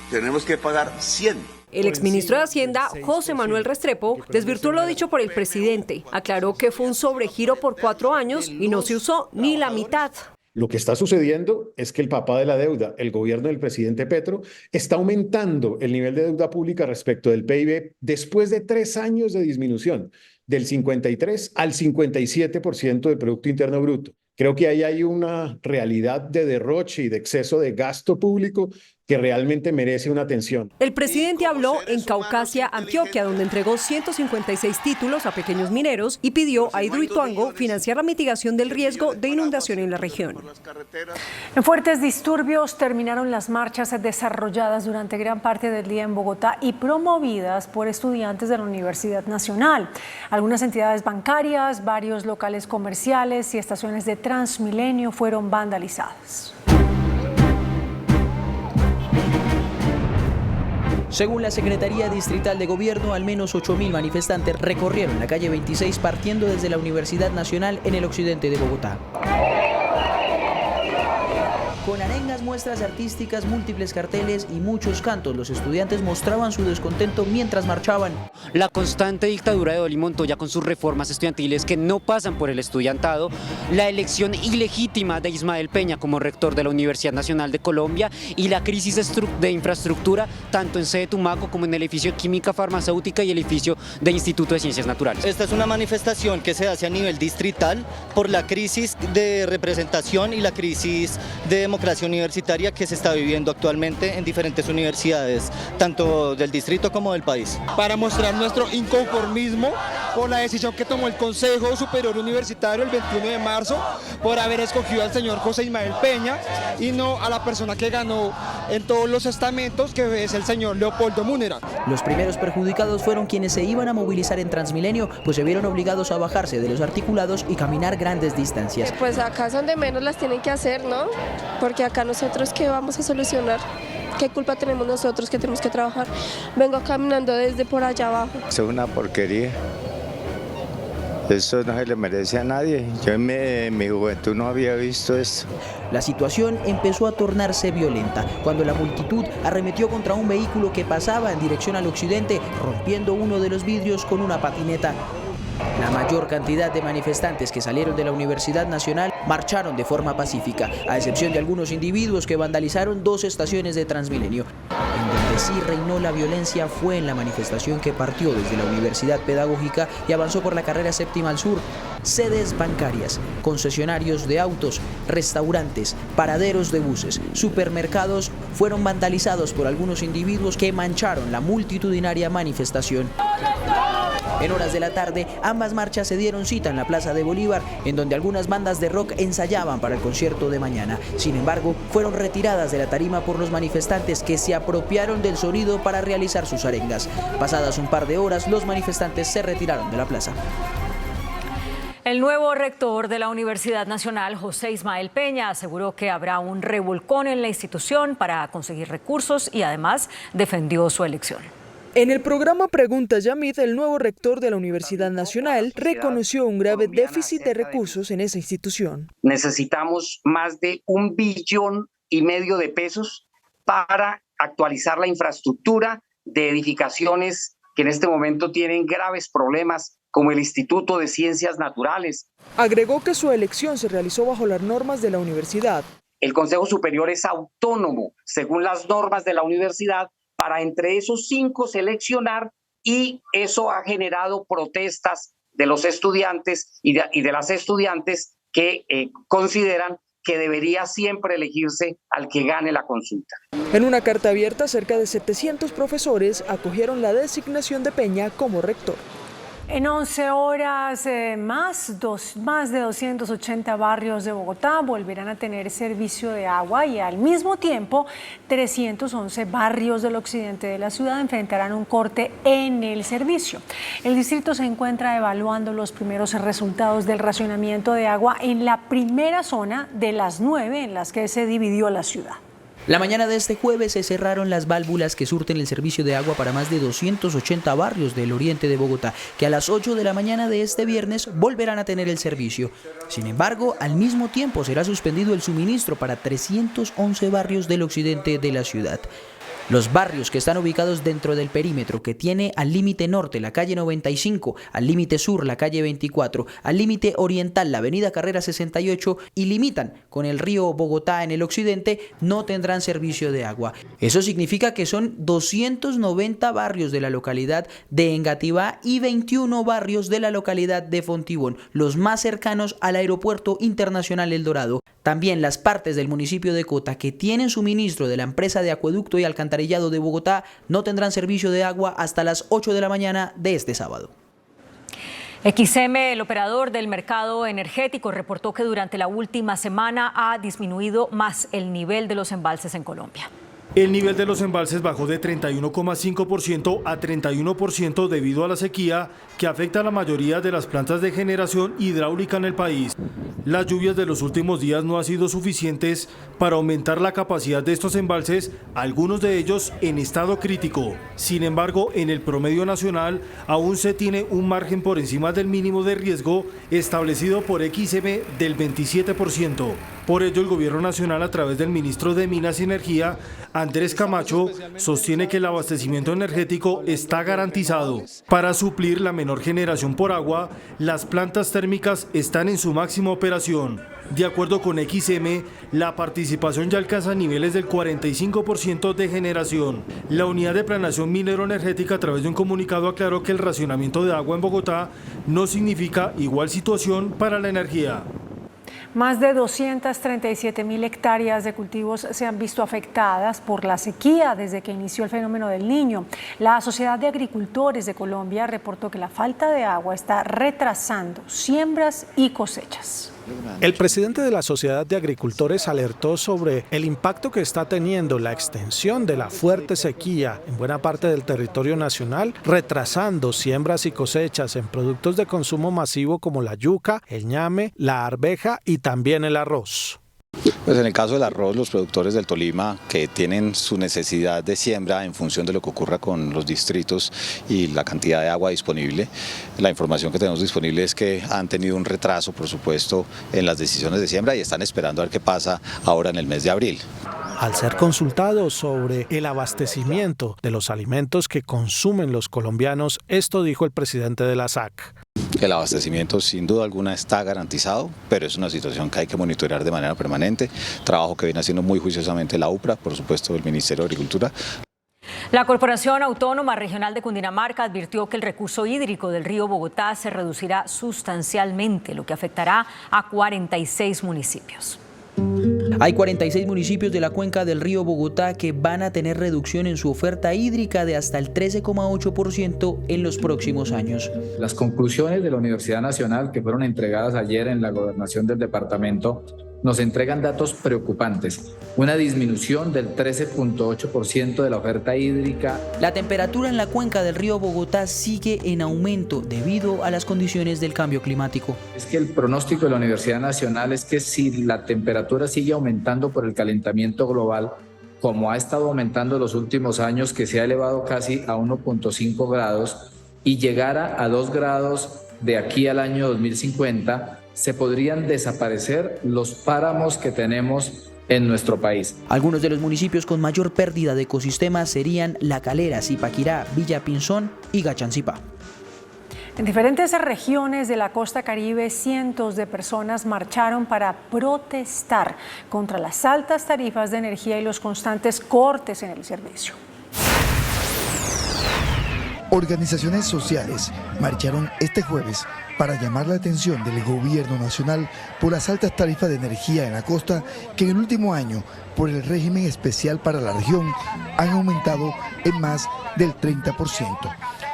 tenemos que pagar 100. El exministro de Hacienda, José Manuel Restrepo, desvirtuó lo dicho por el presidente. Aclaró que fue un sobregiro por 4 años y no se usó ni la mitad. Lo que está sucediendo es que el papá de la deuda, el gobierno del presidente Petro, está aumentando el nivel de deuda pública respecto del PIB después de 3 años de disminución, del 53 al 57% del Producto Interno Bruto. Creo que ahí hay una realidad de derroche y de exceso de gasto público que realmente merece una atención. El presidente habló en Caucasia, Antioquia, donde entregó 156 títulos a pequeños mineros y pidió a Hidroituango financiar la mitigación del riesgo de inundación en la región. En fuertes disturbios terminaron las marchas desarrolladas durante gran parte del día en Bogotá y promovidas por estudiantes de la Universidad Nacional. Algunas entidades bancarias, varios locales comerciales y estaciones de Transmilenio fueron vandalizadas. Según la Secretaría Distrital de Gobierno, al menos 8.000 manifestantes recorrieron la calle 26 partiendo desde la Universidad Nacional en el occidente de Bogotá. Con arengas, muestras artísticas, múltiples carteles y muchos cantos, los estudiantes mostraban su descontento mientras marchaban. La constante dictadura de Dolly Montoya con sus reformas estudiantiles que no pasan por el estudiantado, la elección ilegítima de Ismael Peña como rector de la Universidad Nacional de Colombia y la crisis de infraestructura tanto en sede Tumaco como en el edificio de Química Farmacéutica y el edificio del Instituto de Ciencias Naturales. Esta es una manifestación que se hace a nivel distrital por la crisis de representación y la crisis de democracia universitaria que se está viviendo actualmente en diferentes universidades, tanto del distrito como del país. Para mostrar nuestro inconformismo por la decisión que tomó el Consejo Superior Universitario el 21 de marzo por haber escogido al señor José Ismael Peña y no a la persona que ganó en todos los estamentos, que es el señor Leopoldo Múnera. Los primeros perjudicados fueron quienes se iban a movilizar en Transmilenio, pues se vieron obligados a bajarse de los articulados y caminar grandes distancias. Pues acá son de menos las tienen que hacer, ¿no? Porque acá nosotros, ¿qué vamos a solucionar? ¿Qué culpa tenemos nosotros que tenemos que trabajar? Vengo caminando desde por allá abajo. Eso es una porquería. Eso no se le merece a nadie. Yo en mi juventud no había visto esto. La situación empezó a tornarse violenta cuando la multitud arremetió contra un vehículo que pasaba en dirección al occidente, rompiendo uno de los vidrios con una patineta. La mayor cantidad de manifestantes que salieron de la Universidad Nacional marcharon de forma pacífica, a excepción de algunos individuos que vandalizaron 2 estaciones de Transmilenio. En donde sí reinó la violencia fue en la manifestación que partió desde la Universidad Pedagógica y avanzó por la carrera 7ª al sur. Sedes bancarias, concesionarios de autos, restaurantes, paraderos de buses, supermercados fueron vandalizados por algunos individuos que mancharon la multitudinaria manifestación. En horas de la tarde, ambas marchas se dieron cita en la Plaza de Bolívar, en donde algunas bandas de rock ensayaban para el concierto de mañana. Sin embargo, fueron retiradas de la tarima por los manifestantes que se apropiaron del sonido para realizar sus arengas. Pasadas un par de horas, los manifestantes se retiraron de la plaza. El nuevo rector de la Universidad Nacional, José Ismael Peña, aseguró que habrá un revolcón en la institución para conseguir recursos y además defendió su elección. En el programa Pregunta Yamid, el nuevo rector de la Universidad Nacional reconoció un grave déficit de recursos en esa institución. Necesitamos más de 1,5 billones de pesos para actualizar la infraestructura de edificaciones que en este momento tienen graves problemas, como el Instituto de Ciencias Naturales. Agregó que su elección se realizó bajo las normas de la universidad. El Consejo Superior es autónomo, según las normas de la universidad, para entre esos 5 seleccionar, y eso ha generado protestas de los estudiantes y de las estudiantes que consideran que debería siempre elegirse al que gane la consulta. En una carta abierta, cerca de 700 profesores acogieron la designación de Peña como rector. En 11 horas más de 280 barrios de Bogotá volverán a tener servicio de agua y al mismo tiempo 311 barrios del occidente de la ciudad enfrentarán un corte en el servicio. El distrito se encuentra evaluando los primeros resultados del racionamiento de agua en la primera zona de las 9 en las que se dividió la ciudad. La mañana de este jueves se cerraron las válvulas que surten el servicio de agua para más de 280 barrios del oriente de Bogotá, que a las 8 de la mañana de este viernes volverán a tener el servicio. Sin embargo, al mismo tiempo será suspendido el suministro para 311 barrios del occidente de la ciudad. Los barrios que están ubicados dentro del perímetro que tiene al límite norte la calle 95, al límite sur la calle 24, al límite oriental la avenida Carrera 68 y limitan con el río Bogotá en el occidente no tendrán servicio de agua. Eso significa que son 290 barrios de la localidad de Engativá y 21 barrios de la localidad de Fontibón, los más cercanos al Aeropuerto Internacional El Dorado. También las partes del municipio de Cota que tienen suministro de la empresa de acueducto y alcantarillado de Bogotá no tendrán servicio de agua hasta las 8 de la mañana de este sábado. XM, el operador del mercado energético, reportó que durante la última semana ha disminuido más el nivel de los embalses en Colombia. El nivel de los embalses bajó de 31,5% a 31% debido a la sequía que afecta a la mayoría de las plantas de generación hidráulica en el país. Las lluvias de los últimos días no han sido suficientes para aumentar la capacidad de estos embalses, algunos de ellos en estado crítico. Sin embargo, en el promedio nacional aún se tiene un margen por encima del mínimo de riesgo establecido por XM del 27%. Por ello, el Gobierno Nacional, a través del ministro de Minas y Energía, Andrés Camacho, sostiene que el abastecimiento energético está garantizado. Para suplir la menor generación por agua, las plantas térmicas están en su máxima operación. De acuerdo con XM, la participación ya alcanza niveles del 45% de generación. La Unidad de Planeación Minero-Energética, a través de un comunicado, aclaró que el racionamiento de agua en Bogotá no significa igual situación para la energía. Más de 237.000 hectáreas de cultivos se han visto afectadas por la sequía desde que inició el fenómeno del Niño. La Sociedad de Agricultores de Colombia reportó que la falta de agua está retrasando siembras y cosechas. El presidente de la Sociedad de Agricultores alertó sobre el impacto que está teniendo la extensión de la fuerte sequía en buena parte del territorio nacional, retrasando siembras y cosechas en productos de consumo masivo como la yuca, el ñame, la arveja y también el arroz. Pues en el caso del arroz, los productores del Tolima que tienen su necesidad de siembra en función de lo que ocurra con los distritos y la cantidad de agua disponible, la información que tenemos disponible es que han tenido un retraso, por supuesto, en las decisiones de siembra y están esperando a ver qué pasa ahora en el mes de abril. Al ser consultado sobre el abastecimiento de los alimentos que consumen los colombianos, esto dijo el presidente de la SAC. El abastecimiento sin duda alguna está garantizado, pero es una situación que hay que monitorear de manera permanente, trabajo que viene haciendo muy juiciosamente la UPRA, por supuesto el Ministerio de Agricultura. La Corporación Autónoma Regional de Cundinamarca advirtió que el recurso hídrico del río Bogotá se reducirá sustancialmente, lo que afectará a 46 municipios. Hay 46 municipios de la cuenca del río Bogotá que van a tener reducción en su oferta hídrica de hasta el 13,8% en los próximos años. Las conclusiones de la Universidad Nacional que fueron entregadas ayer en la gobernación del departamento nos entregan datos preocupantes. Una disminución del 13,8% de la oferta hídrica. La temperatura en la cuenca del río Bogotá sigue en aumento debido a las condiciones del cambio climático. Es que el pronóstico de la Universidad Nacional es que si la temperatura sigue aumentando por el calentamiento global, como ha estado aumentando en los últimos años, que se ha elevado casi a 1,5 grados y llegara a 2 grados de aquí al año 2050, se podrían desaparecer los páramos que tenemos en nuestro país. Algunos de los municipios con mayor pérdida de ecosistemas serían La Calera, Zipaquirá, Villa Pinzón y Gachancipá. En diferentes regiones de la costa caribe, cientos de personas marcharon para protestar contra las altas tarifas de energía y los constantes cortes en el servicio. Organizaciones sociales marcharon este jueves para llamar la atención del gobierno nacional por las altas tarifas de energía en la costa que en el último año, por el régimen especial para la región, han aumentado en más del 30%.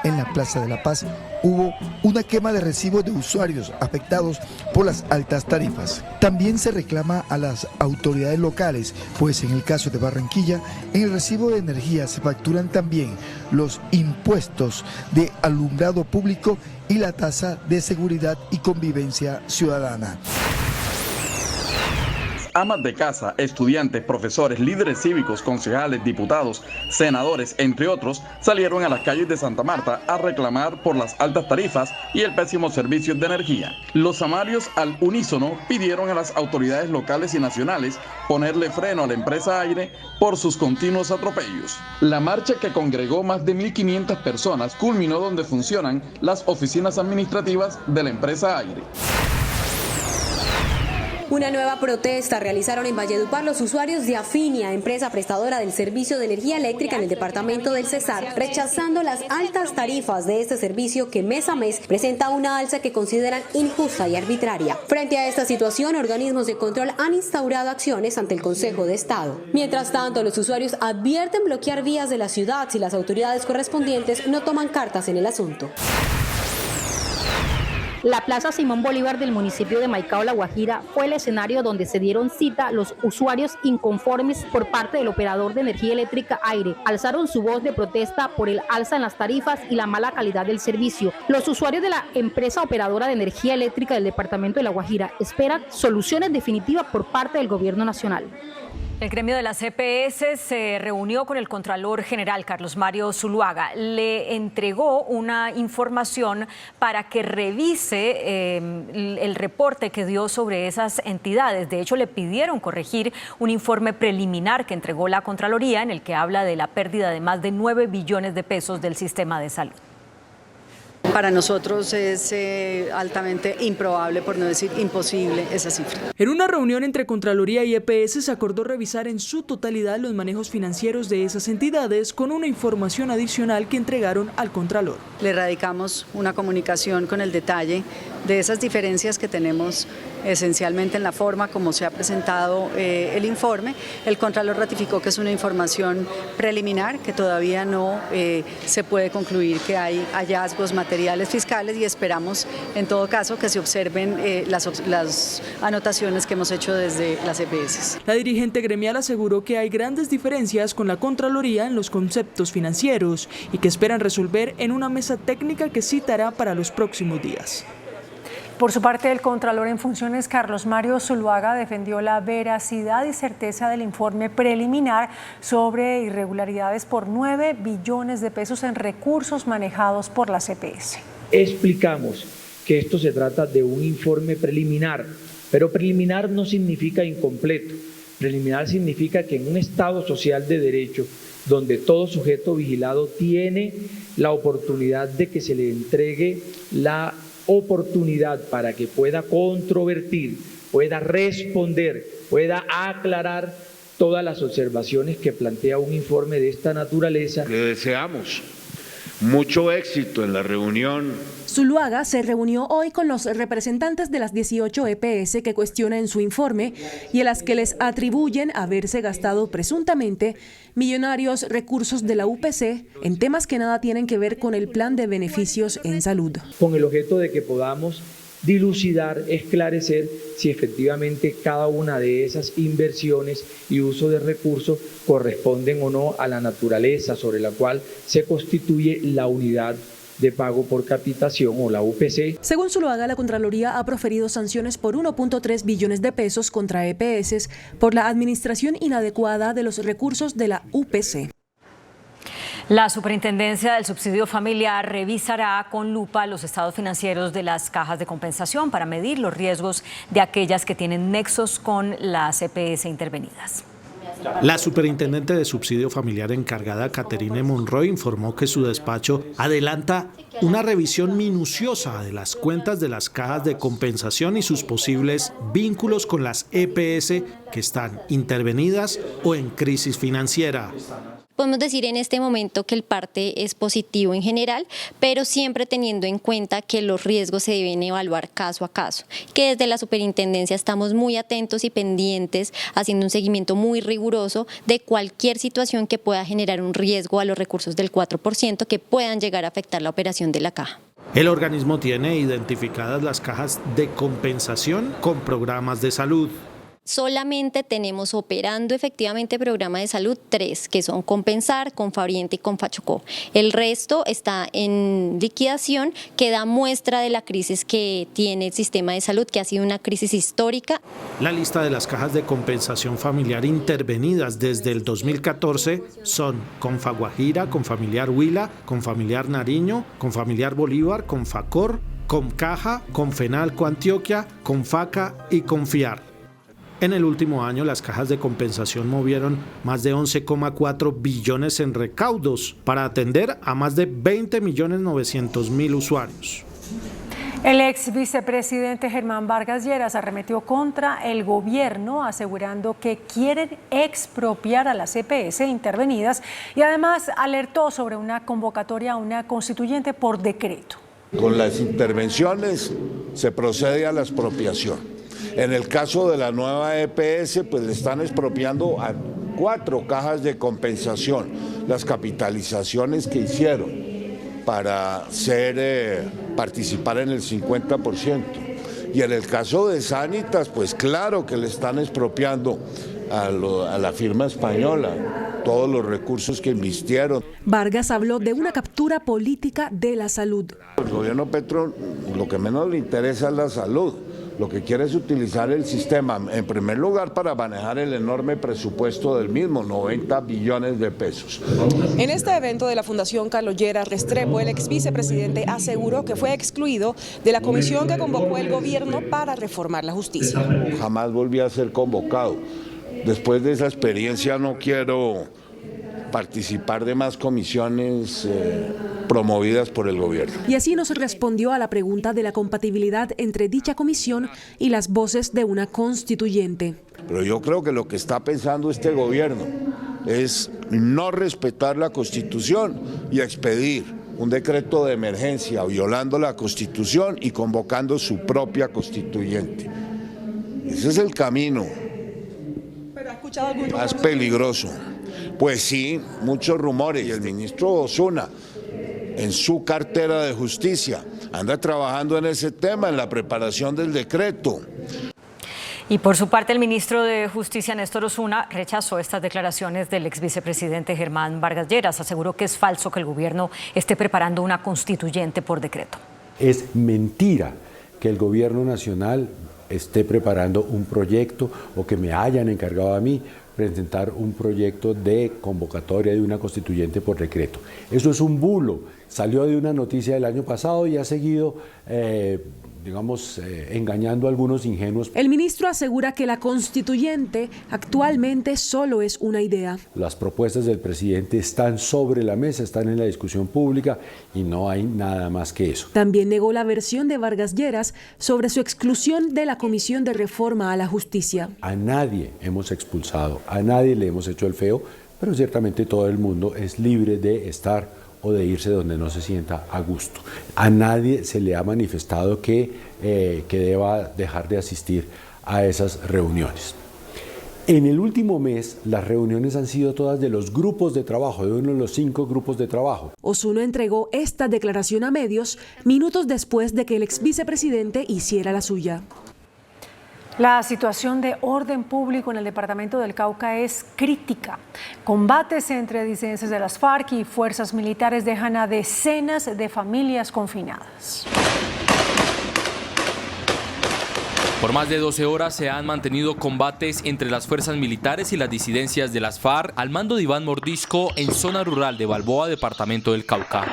En la Plaza de la Paz hubo una quema de recibos de usuarios afectados por las altas tarifas. También se reclama a las autoridades locales, pues en el caso de Barranquilla, en el recibo de energía se facturan también los impuestos de alumbrado público y la tasa de seguridad y convivencia ciudadana. amas de casa, estudiantes, profesores, líderes cívicos, concejales, diputados, senadores, entre otros, salieron a las calles de Santa Marta a reclamar por las altas tarifas y el pésimo servicio de energía. Los samarios al unísono pidieron a las autoridades locales y nacionales ponerle freno a la empresa Aire por sus continuos atropellos. La marcha, que congregó más de 1.500 personas, culminó donde funcionan las oficinas administrativas de la empresa Aire. Una nueva protesta realizaron en Valledupar los usuarios de Afinia, empresa prestadora del servicio de energía eléctrica en el departamento del Cesar, rechazando las altas tarifas de este servicio que mes a mes presenta una alza que consideran injusta y arbitraria. Frente a esta situación, organismos de control han instaurado acciones ante el Consejo de Estado. Mientras tanto, los usuarios advierten bloquear vías de la ciudad si las autoridades correspondientes no toman cartas en el asunto. La Plaza Simón Bolívar del municipio de Maicao, La Guajira, fue el escenario donde se dieron cita los usuarios inconformes por parte del operador de energía eléctrica Aire. Alzaron su voz de protesta por el alza en las tarifas y la mala calidad del servicio. Los usuarios de la empresa operadora de energía eléctrica del departamento de La Guajira esperan soluciones definitivas por parte del gobierno nacional. El gremio de las EPS se reunió con el Contralor General Carlos Mario Zuluaga. Le entregó una información para que revise el reporte que dio sobre esas entidades. De hecho, le pidieron corregir un informe preliminar que entregó la Contraloría en el que habla de la pérdida de más de 9 billones de pesos del sistema de salud. Para nosotros es altamente improbable, por no decir imposible, esa cifra. En una reunión entre Contraloría y EPS se acordó revisar en su totalidad los manejos financieros de esas entidades con una información adicional que entregaron al Contralor. Le radicamos una comunicación con el detalle de esas diferencias que tenemos esencialmente en la forma como se ha presentado el informe. El Contralor ratificó que es una información preliminar, que todavía no se puede concluir que hay hallazgos materiales fiscales y esperamos en todo caso que se observen las anotaciones que hemos hecho desde las EPS. La dirigente gremial aseguró que hay grandes diferencias con la Contraloría en los conceptos financieros y que esperan resolver en una mesa técnica que citará para los próximos días. Por su parte, el Contralor en funciones, Carlos Mario Zuluaga, defendió la veracidad y certeza del informe preliminar sobre irregularidades por 9 billones de pesos en recursos manejados por las EPS. Explicamos que esto se trata de un informe preliminar, pero preliminar no significa incompleto. Preliminar significa que en un Estado social de derecho, donde todo sujeto vigilado tiene la oportunidad de que se le entregue la oportunidad para que pueda controvertir, pueda responder, pueda aclarar todas las observaciones que plantea un informe de esta naturaleza. Le deseamos mucho éxito en la reunión. Zuluaga se reunió hoy con los representantes de las 18 EPS que cuestionan su informe y a las que les atribuyen haberse gastado presuntamente millonarios recursos de la UPC en temas que nada tienen que ver con el plan de beneficios en salud. Con el objeto de que podamos dilucidar, esclarecer si efectivamente cada una de esas inversiones y uso de recursos corresponden o no a la naturaleza sobre la cual se constituye la unidad de pago por capitación o la UPC. Según Zuluaga, la Contraloría ha proferido sanciones por 1.3 billones de pesos contra EPS por la administración inadecuada de los recursos de la UPC. La Superintendencia del Subsidio Familiar revisará con lupa los estados financieros de las cajas de compensación para medir los riesgos de aquellas que tienen nexos con las EPS intervenidas. La superintendente de subsidio familiar encargada, Caterine Monroy, informó que su despacho adelanta una revisión minuciosa de las cuentas de las cajas de compensación y sus posibles vínculos con las EPS que están intervenidas o en crisis financiera. Podemos decir en este momento que el parte es positivo en general, pero siempre teniendo en cuenta que los riesgos se deben evaluar caso a caso, que desde la superintendencia estamos muy atentos y pendientes, haciendo un seguimiento muy riguroso de cualquier situación que pueda generar un riesgo a los recursos del 4% que puedan llegar a afectar la operación de la caja. El organismo tiene identificadas las cajas de compensación con programas de salud. Solamente tenemos operando efectivamente programa de salud 3, que son Compensar, Confavariente y Confachocó. El resto está en liquidación, que da muestra de la crisis que tiene el sistema de salud, que ha sido una crisis histórica. La lista de las cajas de compensación familiar intervenidas desde el 2014 son Confaguajira, Confamiliar Huila, Confamiliar Nariño, Confamiliar Bolívar, Confacor, Concaja, Confenalco Antioquia, Confaca y Confiar. En el último año, las cajas de compensación movieron más de 11,4 billones en recaudos para atender a más de 20.900.000 usuarios. El ex vicepresidente Germán Vargas Lleras arremetió contra el gobierno, asegurando que quieren expropiar a las EPS intervenidas y además alertó sobre una convocatoria a una constituyente por decreto. Con las intervenciones se procede a la expropiación. En el caso de la nueva EPS, pues le están expropiando a 4 cajas de compensación las capitalizaciones que hicieron para participar en el 50%. Y en el caso de Sanitas, pues claro que le están expropiando a la firma española todos los recursos que invirtieron. Vargas habló de una captura política de la salud. El gobierno Petro lo que menos le interesa es la salud. Lo que quiere es utilizar el sistema, en primer lugar, para manejar el enorme presupuesto del mismo, 90 billones de pesos. En este evento de la Fundación Carlos Lleras Restrepo, el ex vicepresidente aseguró que fue excluido de la comisión que convocó el gobierno para reformar la justicia. Jamás volví a ser convocado. Después de esa experiencia no quiero participar de más comisiones promovidas por el gobierno. Y así nos respondió a la pregunta de la compatibilidad entre dicha comisión y las voces de una constituyente. Pero yo creo que lo que está pensando este gobierno es no respetar la Constitución y expedir un decreto de emergencia violando la Constitución y convocando su propia constituyente. Ese es el camino más peligroso. Pues sí, muchos rumores, y el ministro Osuna, en su cartera de justicia, anda trabajando en ese tema, en la preparación del decreto. Y por su parte, el ministro de Justicia, Néstor Osuna, rechazó estas declaraciones del ex vicepresidente Germán Vargas Lleras. Aseguró que es falso que el gobierno esté preparando una constituyente por decreto. Es mentira que el gobierno nacional esté preparando un proyecto o que me hayan encargado a mí presentar un proyecto de convocatoria de una constituyente por decreto. Eso es un bulo, salió de una noticia del año pasado y ha seguido, engañando a algunos ingenuos. El ministro asegura que la constituyente actualmente solo es una idea. Las propuestas del presidente están sobre la mesa, están en la discusión pública y no hay nada más que eso. También negó la versión de Vargas Lleras sobre su exclusión de la Comisión de Reforma a la Justicia. A nadie hemos expulsado, a nadie le hemos hecho el feo, pero ciertamente todo el mundo es libre de estar o de irse donde no se sienta a gusto. A nadie se le ha manifestado que deba dejar de asistir a esas reuniones. En el último mes, las reuniones han sido todas de los grupos de trabajo, de uno de los 5 grupos de trabajo. Osuna entregó esta declaración a medios minutos después de que el ex vicepresidente hiciera la suya. La situación de orden público en el departamento del Cauca es crítica. Combates entre disidencias de las FARC y fuerzas militares dejan a decenas de familias confinadas. Por más de 12 horas se han mantenido combates entre las fuerzas militares y las disidencias de las FARC al mando de Iván Mordisco en zona rural de Balboa, departamento del Cauca.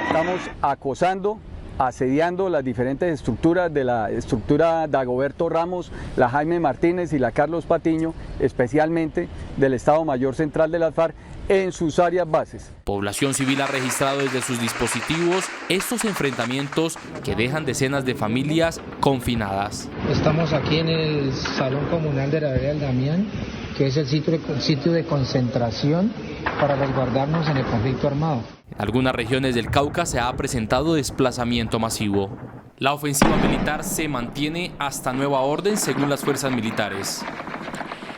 Estamos acosando, asediando las diferentes estructuras de la estructura Dagoberto Ramos, la Jaime Martínez y la Carlos Patiño, especialmente del Estado Mayor Central de las FARC, en sus áreas bases. Población civil ha registrado desde sus dispositivos estos enfrentamientos que dejan decenas de familias confinadas. Estamos aquí en el Salón Comunal de la Vereda del Damián, que es el sitio de concentración para resguardarnos en el conflicto armado. En algunas regiones del Cauca se ha presentado desplazamiento masivo. La ofensiva militar se mantiene hasta nueva orden según las fuerzas militares.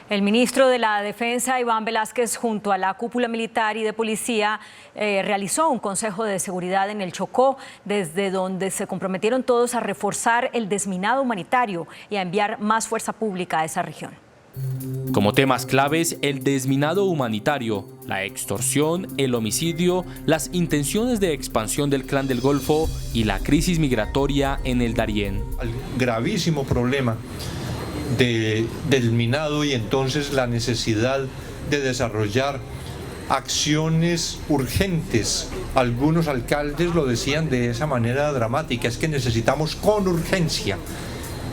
El ministro de la Defensa, Iván Velásquez, junto a la cúpula militar y de policía, realizó un consejo de seguridad en el Chocó, desde donde se comprometieron todos a reforzar el desminado humanitario y a enviar más fuerza pública a esa región. Como temas claves, el desminado humanitario, la extorsión, el homicidio, las intenciones de expansión del Clan del Golfo y la crisis migratoria en el Darién. El gravísimo problema del minado y entonces la necesidad de desarrollar acciones urgentes. Algunos alcaldes lo decían de esa manera dramática, es que necesitamos con urgencia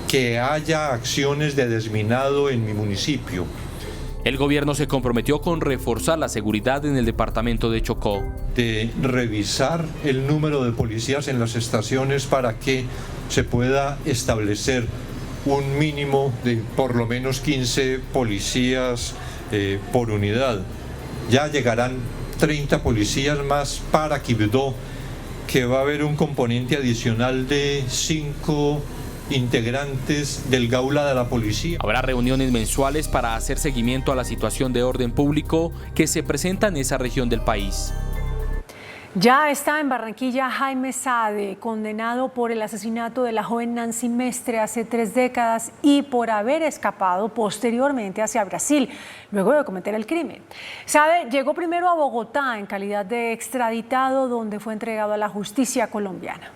que haya acciones de desminado en mi municipio. El gobierno se comprometió con reforzar la seguridad en el departamento de Chocó. De revisar el número de policías en las estaciones para que se pueda establecer un mínimo de por lo menos 15 policías por unidad. Ya llegarán 30 policías más para Quibdó, que va a haber un componente adicional de 5 integrantes del Gaula de la Policía. Habrá reuniones mensuales para hacer seguimiento a la situación de orden público que se presenta en esa región del país. Ya está en Barranquilla Jaime Saade, condenado por el asesinato de la joven Nancy Mestre hace 3 décadas y por haber escapado posteriormente hacia Brasil, luego de cometer el crimen. Saade llegó primero a Bogotá en calidad de extraditado, donde fue entregado a la justicia colombiana.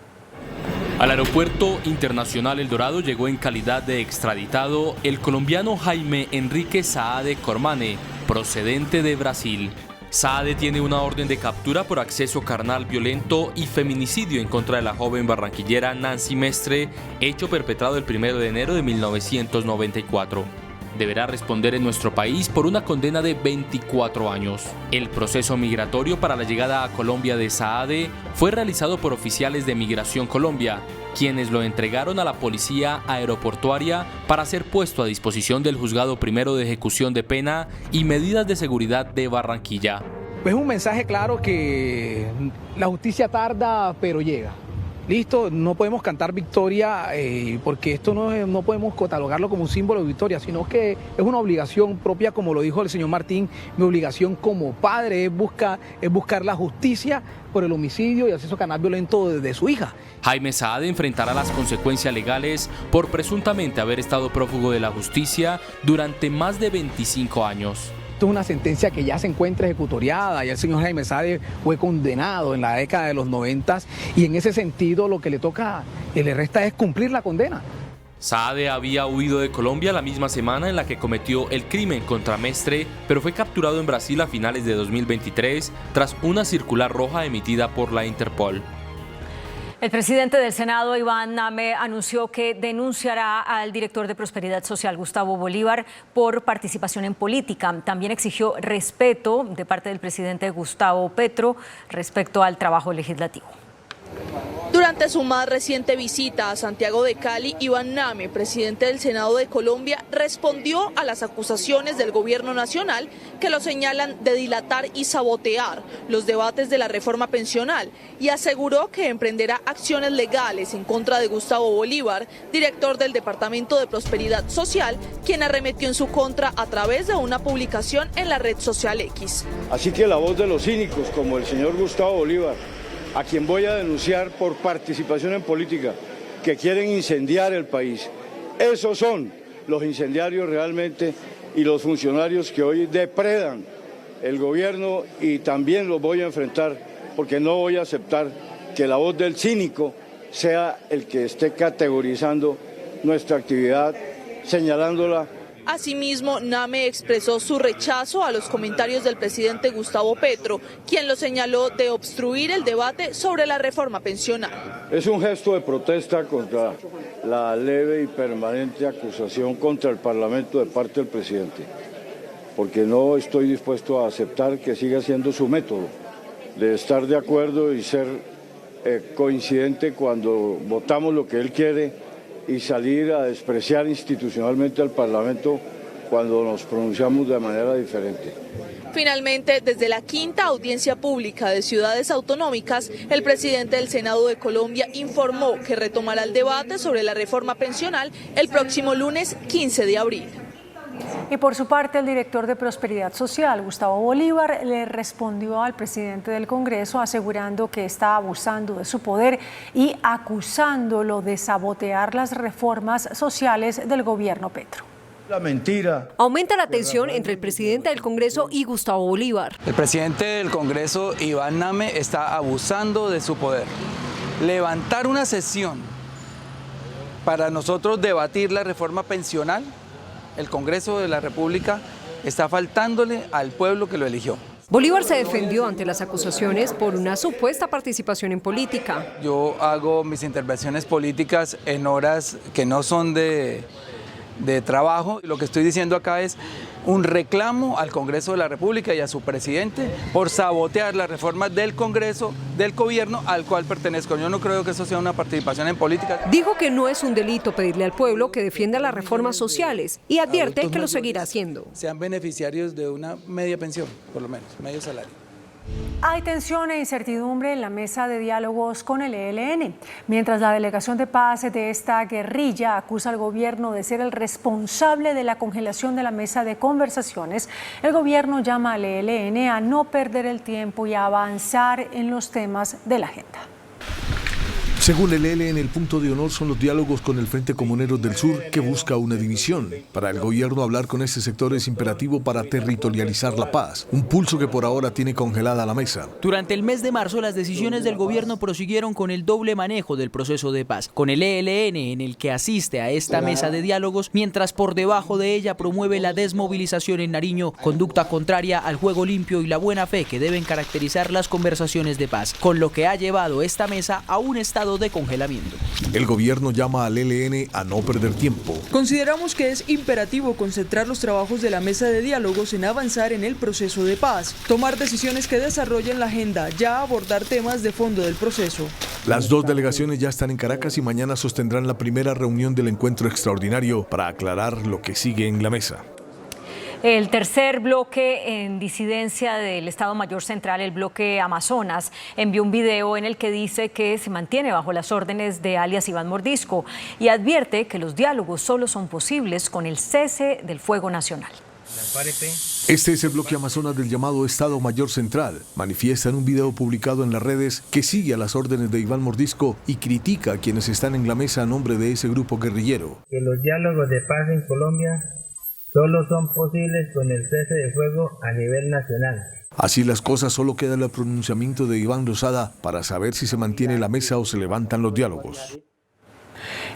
Al aeropuerto internacional El Dorado llegó en calidad de extraditado el colombiano Jaime Enrique Saade Cormane, procedente de Brasil. Saade tiene una orden de captura por acceso carnal violento y feminicidio en contra de la joven barranquillera Nancy Mestre, hecho perpetrado el 1 de enero de 1994. Deberá responder en nuestro país por una condena de 24 años. El proceso migratorio para la llegada a Colombia de Saade fue realizado por oficiales de Migración Colombia, quienes lo entregaron a la policía aeroportuaria para ser puesto a disposición del Juzgado Primero de Ejecución de Pena y Medidas de Seguridad de Barranquilla. Es un mensaje claro que la justicia tarda, pero llega. Listo, no podemos cantar victoria porque esto no podemos catalogarlo como un símbolo de victoria, sino que es una obligación propia, como lo dijo el señor Martín. Mi obligación como padre es buscar la justicia por el homicidio y acceso carnal violento de su hija. Jaime Saade enfrentará las consecuencias legales por presuntamente haber estado prófugo de la justicia durante más de 25 años. Esto es una sentencia que ya se encuentra ejecutoriada y el señor Jaime Saade fue condenado en la década de los 90 y en ese sentido lo que le resta es cumplir la condena. Saade había huido de Colombia la misma semana en la que cometió el crimen contra Mestre, pero fue capturado en Brasil a finales de 2023 tras una circular roja emitida por la Interpol. El presidente del Senado, Iván Name, anunció que denunciará al director de Prosperidad Social, Gustavo Bolívar, por participación en política. También exigió respeto de parte del presidente Gustavo Petro respecto al trabajo legislativo. Durante su más reciente visita a Santiago de Cali, Iván Name, presidente del Senado de Colombia, respondió a las acusaciones del gobierno nacional que lo señalan de dilatar y sabotear los debates de la reforma pensional y aseguró que emprenderá acciones legales en contra de Gustavo Bolívar, director del Departamento de Prosperidad Social, quien arremetió en su contra a través de una publicación en la red social X. Así que la voz de los cínicos, como el señor Gustavo Bolívar, a quien voy a denunciar por participación en política, que quieren incendiar el país. Esos son los incendiarios realmente y los funcionarios que hoy depredan el gobierno y también los voy a enfrentar porque no voy a aceptar que la voz del cínico sea el que esté categorizando nuestra actividad, señalándola. Asimismo, Name expresó su rechazo a los comentarios del presidente Gustavo Petro, quien lo señaló de obstruir el debate sobre la reforma pensional. Es un gesto de protesta contra la leve y permanente acusación contra el Parlamento de parte del presidente, porque no estoy dispuesto a aceptar que siga siendo su método de estar de acuerdo y ser coincidente cuando votamos lo que él quiere y salir a despreciar institucionalmente al Parlamento cuando nos pronunciamos de manera diferente. Finalmente, desde la quinta audiencia pública de ciudades autonómicas, el presidente del Senado de Colombia informó que retomará el debate sobre la reforma pensional el próximo lunes 15 de abril. Y por su parte, el director de Prosperidad Social, Gustavo Bolívar, le respondió al presidente del Congreso asegurando que está abusando de su poder y acusándolo de sabotear las reformas sociales del gobierno Petro. La mentira. Aumenta la tensión entre el presidente del Congreso y Gustavo Bolívar. El presidente del Congreso, Iván Name, está abusando de su poder. Levantar una sesión para nosotros debatir la reforma pensional, el Congreso de la República está faltándole al pueblo que lo eligió. Bolívar se defendió ante las acusaciones por una supuesta participación en política. Yo hago mis intervenciones políticas en horas que no son de trabajo. Lo que estoy diciendo acá es un reclamo al Congreso de la República y a su presidente por sabotear las reformas del Congreso, del gobierno al cual pertenezco. Yo no creo que eso sea una participación en política. Dijo que no es un delito pedirle al pueblo que defienda las reformas sociales y advierte que lo seguirá haciendo. Sean beneficiarios de una media pensión, por lo menos, medio salario. Hay tensión e incertidumbre en la mesa de diálogos con el ELN. Mientras la delegación de paz de esta guerrilla acusa al gobierno de ser el responsable de la congelación de la mesa de conversaciones, el gobierno llama al ELN a no perder el tiempo y a avanzar en los temas de la agenda. Según el ELN, el punto de honor son los diálogos con el Frente Comuneros del Sur, que busca una división. Para el gobierno, hablar con ese sector es imperativo para territorializar la paz, un pulso que por ahora tiene congelada la mesa. Durante el mes de marzo, las decisiones del gobierno prosiguieron con el doble manejo del proceso de paz, con el ELN en el que asiste a esta mesa de diálogos, mientras por debajo de ella promueve la desmovilización en Nariño, conducta contraria al juego limpio y la buena fe que deben caracterizar las conversaciones de paz, con lo que ha llevado esta mesa a un estado de congelamiento. El gobierno llama al ELN a no perder tiempo. Consideramos que es imperativo concentrar los trabajos de la mesa de diálogos en avanzar en el proceso de paz, tomar decisiones que desarrollen la agenda, ya abordar temas de fondo del proceso. Las dos delegaciones ya están en Caracas y mañana sostendrán la primera reunión del encuentro extraordinario para aclarar lo que sigue en la mesa. El tercer bloque en disidencia del Estado Mayor Central, el bloque Amazonas, envió un video en el que dice que se mantiene bajo las órdenes de alias Iván Mordisco y advierte que los diálogos solo son posibles con el cese del fuego nacional. Este es el bloque Amazonas del llamado Estado Mayor Central. Manifiesta en un video publicado en las redes que sigue a las órdenes de Iván Mordisco y critica a quienes están en la mesa a nombre de ese grupo guerrillero. Que los diálogos de paz en Colombia solo son posibles con el cese de fuego a nivel nacional. Así las cosas, solo queda el pronunciamiento de Iván Lozada para saber si se mantiene la mesa o se levantan los diálogos.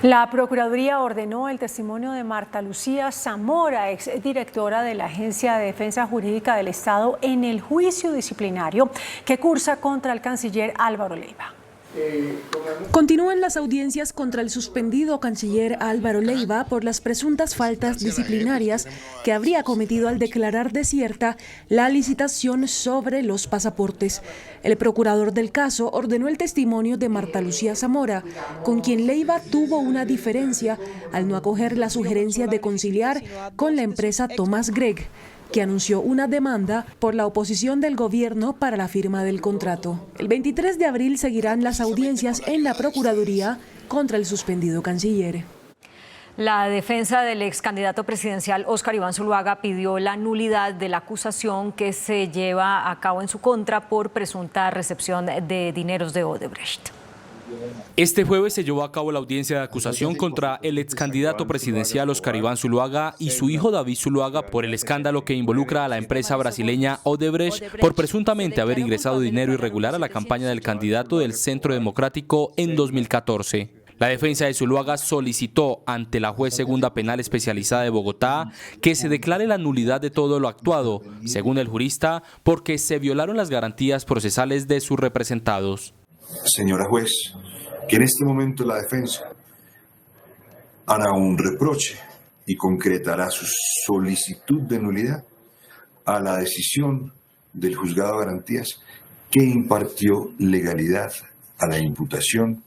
La Procuraduría ordenó el testimonio de Marta Lucía Zamora, exdirectora de la Agencia de Defensa Jurídica del Estado, en el juicio disciplinario que cursa contra el canciller Álvaro Leiva. Continúan las audiencias contra el suspendido canciller Álvaro Leiva por las presuntas faltas disciplinarias que habría cometido al declarar desierta la licitación sobre los pasaportes. El procurador del caso ordenó el testimonio de Marta Lucía Zamora, con quien Leiva tuvo una diferencia al no acoger la sugerencia de conciliar con la empresa Thomas Gregg, que anunció una demanda por la oposición del gobierno para la firma del contrato. El 23 de abril seguirán las audiencias en la Procuraduría contra el suspendido canciller. La defensa del ex candidato presidencial Óscar Iván Zuluaga pidió la nulidad de la acusación que se lleva a cabo en su contra por presunta recepción de dineros de Odebrecht. Este jueves se llevó a cabo la audiencia de acusación contra el ex candidato presidencial Óscar Iván Zuluaga y su hijo David Zuluaga por el escándalo que involucra a la empresa brasileña Odebrecht por presuntamente haber ingresado dinero irregular a la campaña del candidato del Centro Democrático en 2014. La defensa de Zuluaga solicitó ante la juez segunda penal especializada de Bogotá que se declare la nulidad de todo lo actuado, según el jurista, porque se violaron las garantías procesales de sus representados. Señora juez, que en este momento la defensa hará un reproche y concretará su solicitud de nulidad a la decisión del juzgado de garantías que impartió legalidad a la imputación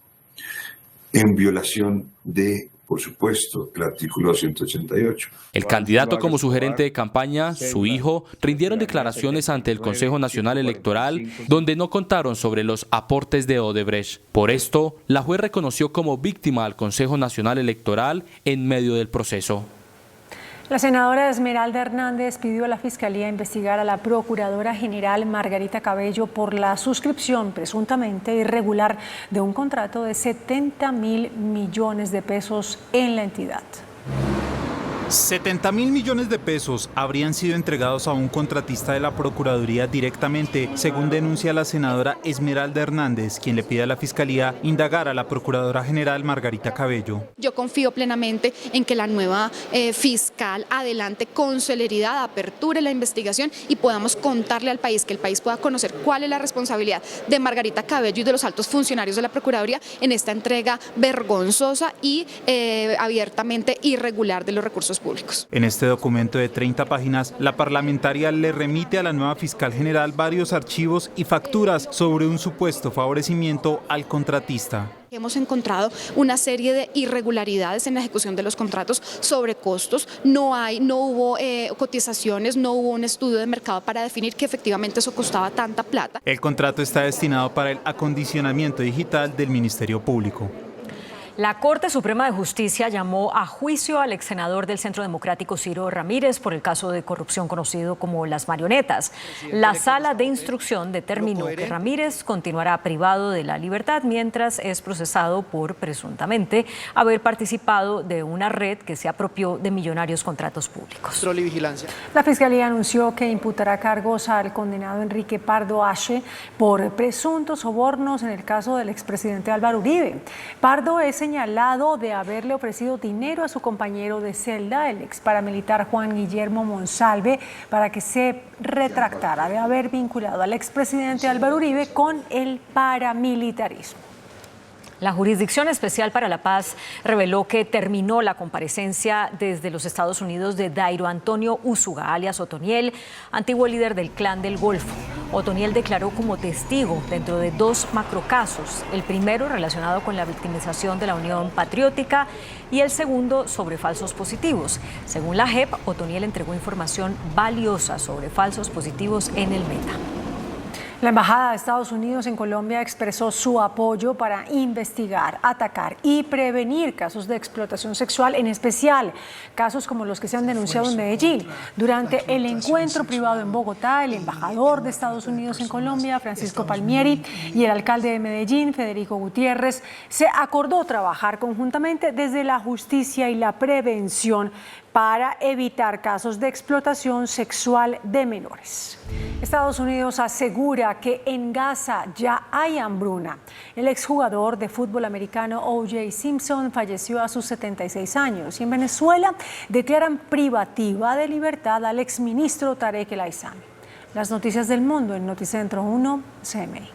en violación de, por supuesto, el artículo 188. El candidato como su gerente de campaña, su hijo, rindieron declaraciones ante el Consejo Nacional Electoral donde no contaron sobre los aportes de Odebrecht. Por esto, la juez reconoció como víctima al Consejo Nacional Electoral en medio del proceso. La senadora Esmeralda Hernández pidió a la Fiscalía investigar a la Procuradora General Margarita Cabello por la suscripción presuntamente irregular de un contrato de 70.000 millones de pesos en la entidad. 70.000 millones de pesos habrían sido entregados a un contratista de la Procuraduría directamente, según denuncia la senadora Esmeralda Hernández, quien le pide a la Fiscalía indagar a la Procuradora General Margarita Cabello. Yo confío plenamente en que la nueva fiscal adelante con celeridad, aperture la investigación y podamos contarle al país, que el país pueda conocer cuál es la responsabilidad de Margarita Cabello y de los altos funcionarios de la Procuraduría en esta entrega vergonzosa y abiertamente irregular de los recursos públicos. En este documento de 30 páginas, la parlamentaria le remite a la nueva fiscal general varios archivos y facturas sobre un supuesto favorecimiento al contratista. Hemos encontrado una serie de irregularidades en la ejecución de los contratos sobre costos. No hubo cotizaciones, no hubo un estudio de mercado para definir que efectivamente eso costaba tanta plata. El contrato está destinado para el acondicionamiento digital del Ministerio Público. La Corte Suprema de Justicia llamó a juicio al ex senador del Centro Democrático Ciro Ramírez por el caso de corrupción conocido como Las Marionetas. La Sala de Instrucción determinó que Ramírez continuará privado de la libertad mientras es procesado por presuntamente haber participado de una red que se apropió de millonarios contratos públicos. La Fiscalía anunció que imputará cargos al condenado Enrique Pardo Ache por presuntos sobornos en el caso del expresidente Álvaro Uribe. Pardo es señalado de haberle ofrecido dinero a su compañero de celda, el ex paramilitar Juan Guillermo Monsalve, para que se retractara de haber vinculado al expresidente Álvaro Uribe con el paramilitarismo. La Jurisdicción Especial para la Paz reveló que terminó la comparecencia desde los Estados Unidos de Dairo Antonio Usuga, alias Otoniel, antiguo líder del Clan del Golfo. Otoniel declaró como testigo dentro de 2 macrocasos, el primero relacionado con la victimización de la Unión Patriótica y el segundo sobre falsos positivos. Según la JEP, Otoniel entregó información valiosa sobre falsos positivos en el Meta. La Embajada de Estados Unidos en Colombia expresó su apoyo para investigar, atacar y prevenir casos de explotación sexual, en especial casos como los que se han denunciado en Medellín. Durante el encuentro privado en Bogotá, el embajador de Estados Unidos en Colombia, Francisco Palmieri, y el alcalde de Medellín, Federico Gutiérrez, se acordó trabajar conjuntamente desde la justicia y la prevención para evitar casos de explotación sexual de menores. Estados Unidos asegura que en Gaza ya hay hambruna. El exjugador de fútbol americano O.J. Simpson falleció a sus 76 años. Y en Venezuela declaran privativa de libertad al exministro Tarek El Aissami. Las noticias del mundo en Noticentro 1 CMI.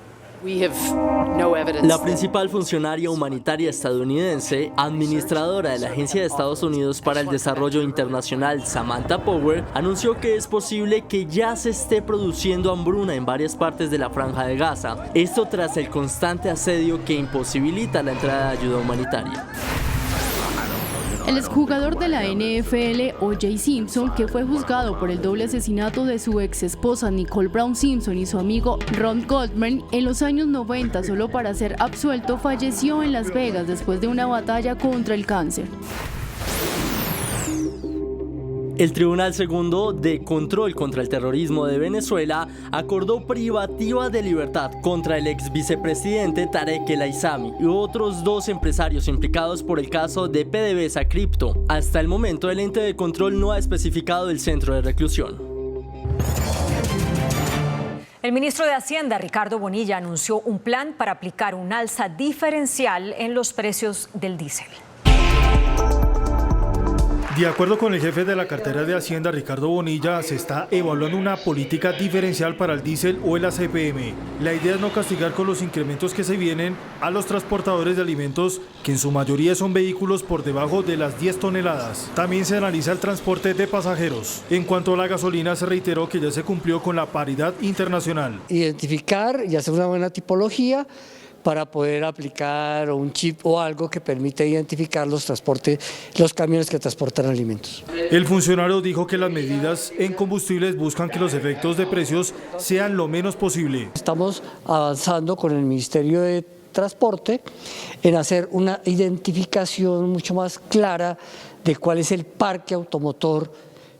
La principal funcionaria humanitaria estadounidense, administradora de la Agencia de Estados Unidos para el Desarrollo Internacional, Samantha Power, anunció que es posible que ya se esté produciendo hambruna en varias partes de la Franja de Gaza. Esto tras el constante asedio que imposibilita la entrada de ayuda humanitaria. El exjugador de la NFL, O.J. Simpson, que fue juzgado por el doble asesinato de su ex esposa Nicole Brown Simpson y su amigo Ron Goldman en los años 90 solo para ser absuelto, falleció en Las Vegas después de una batalla contra el cáncer. El Tribunal Segundo de Control contra el Terrorismo de Venezuela acordó privativa de libertad contra el ex vicepresidente Tarek El Aissami y otros 2 empresarios implicados por el caso de PDVSA Crypto. Hasta el momento, el ente de control no ha especificado el centro de reclusión. El ministro de Hacienda, Ricardo Bonilla, anunció un plan para aplicar un alza diferencial en los precios del diésel. De acuerdo con el jefe de la cartera de Hacienda, Ricardo Bonilla, se está evaluando una política diferencial para el diésel o el ACPM. La idea es no castigar con los incrementos que se vienen a los transportadores de alimentos, que en su mayoría son vehículos por debajo de las 10 toneladas. También se analiza el transporte de pasajeros. En cuanto a la gasolina, se reiteró que ya se cumplió con la paridad internacional. Identificar y hacer una buena tipología para poder aplicar un chip o algo que permita identificar los camiones que transportan alimentos. El funcionario dijo que las medidas en combustibles buscan que los efectos de precios sean lo menos posible. Estamos avanzando con el Ministerio de Transporte en hacer una identificación mucho más clara de cuál es el parque automotor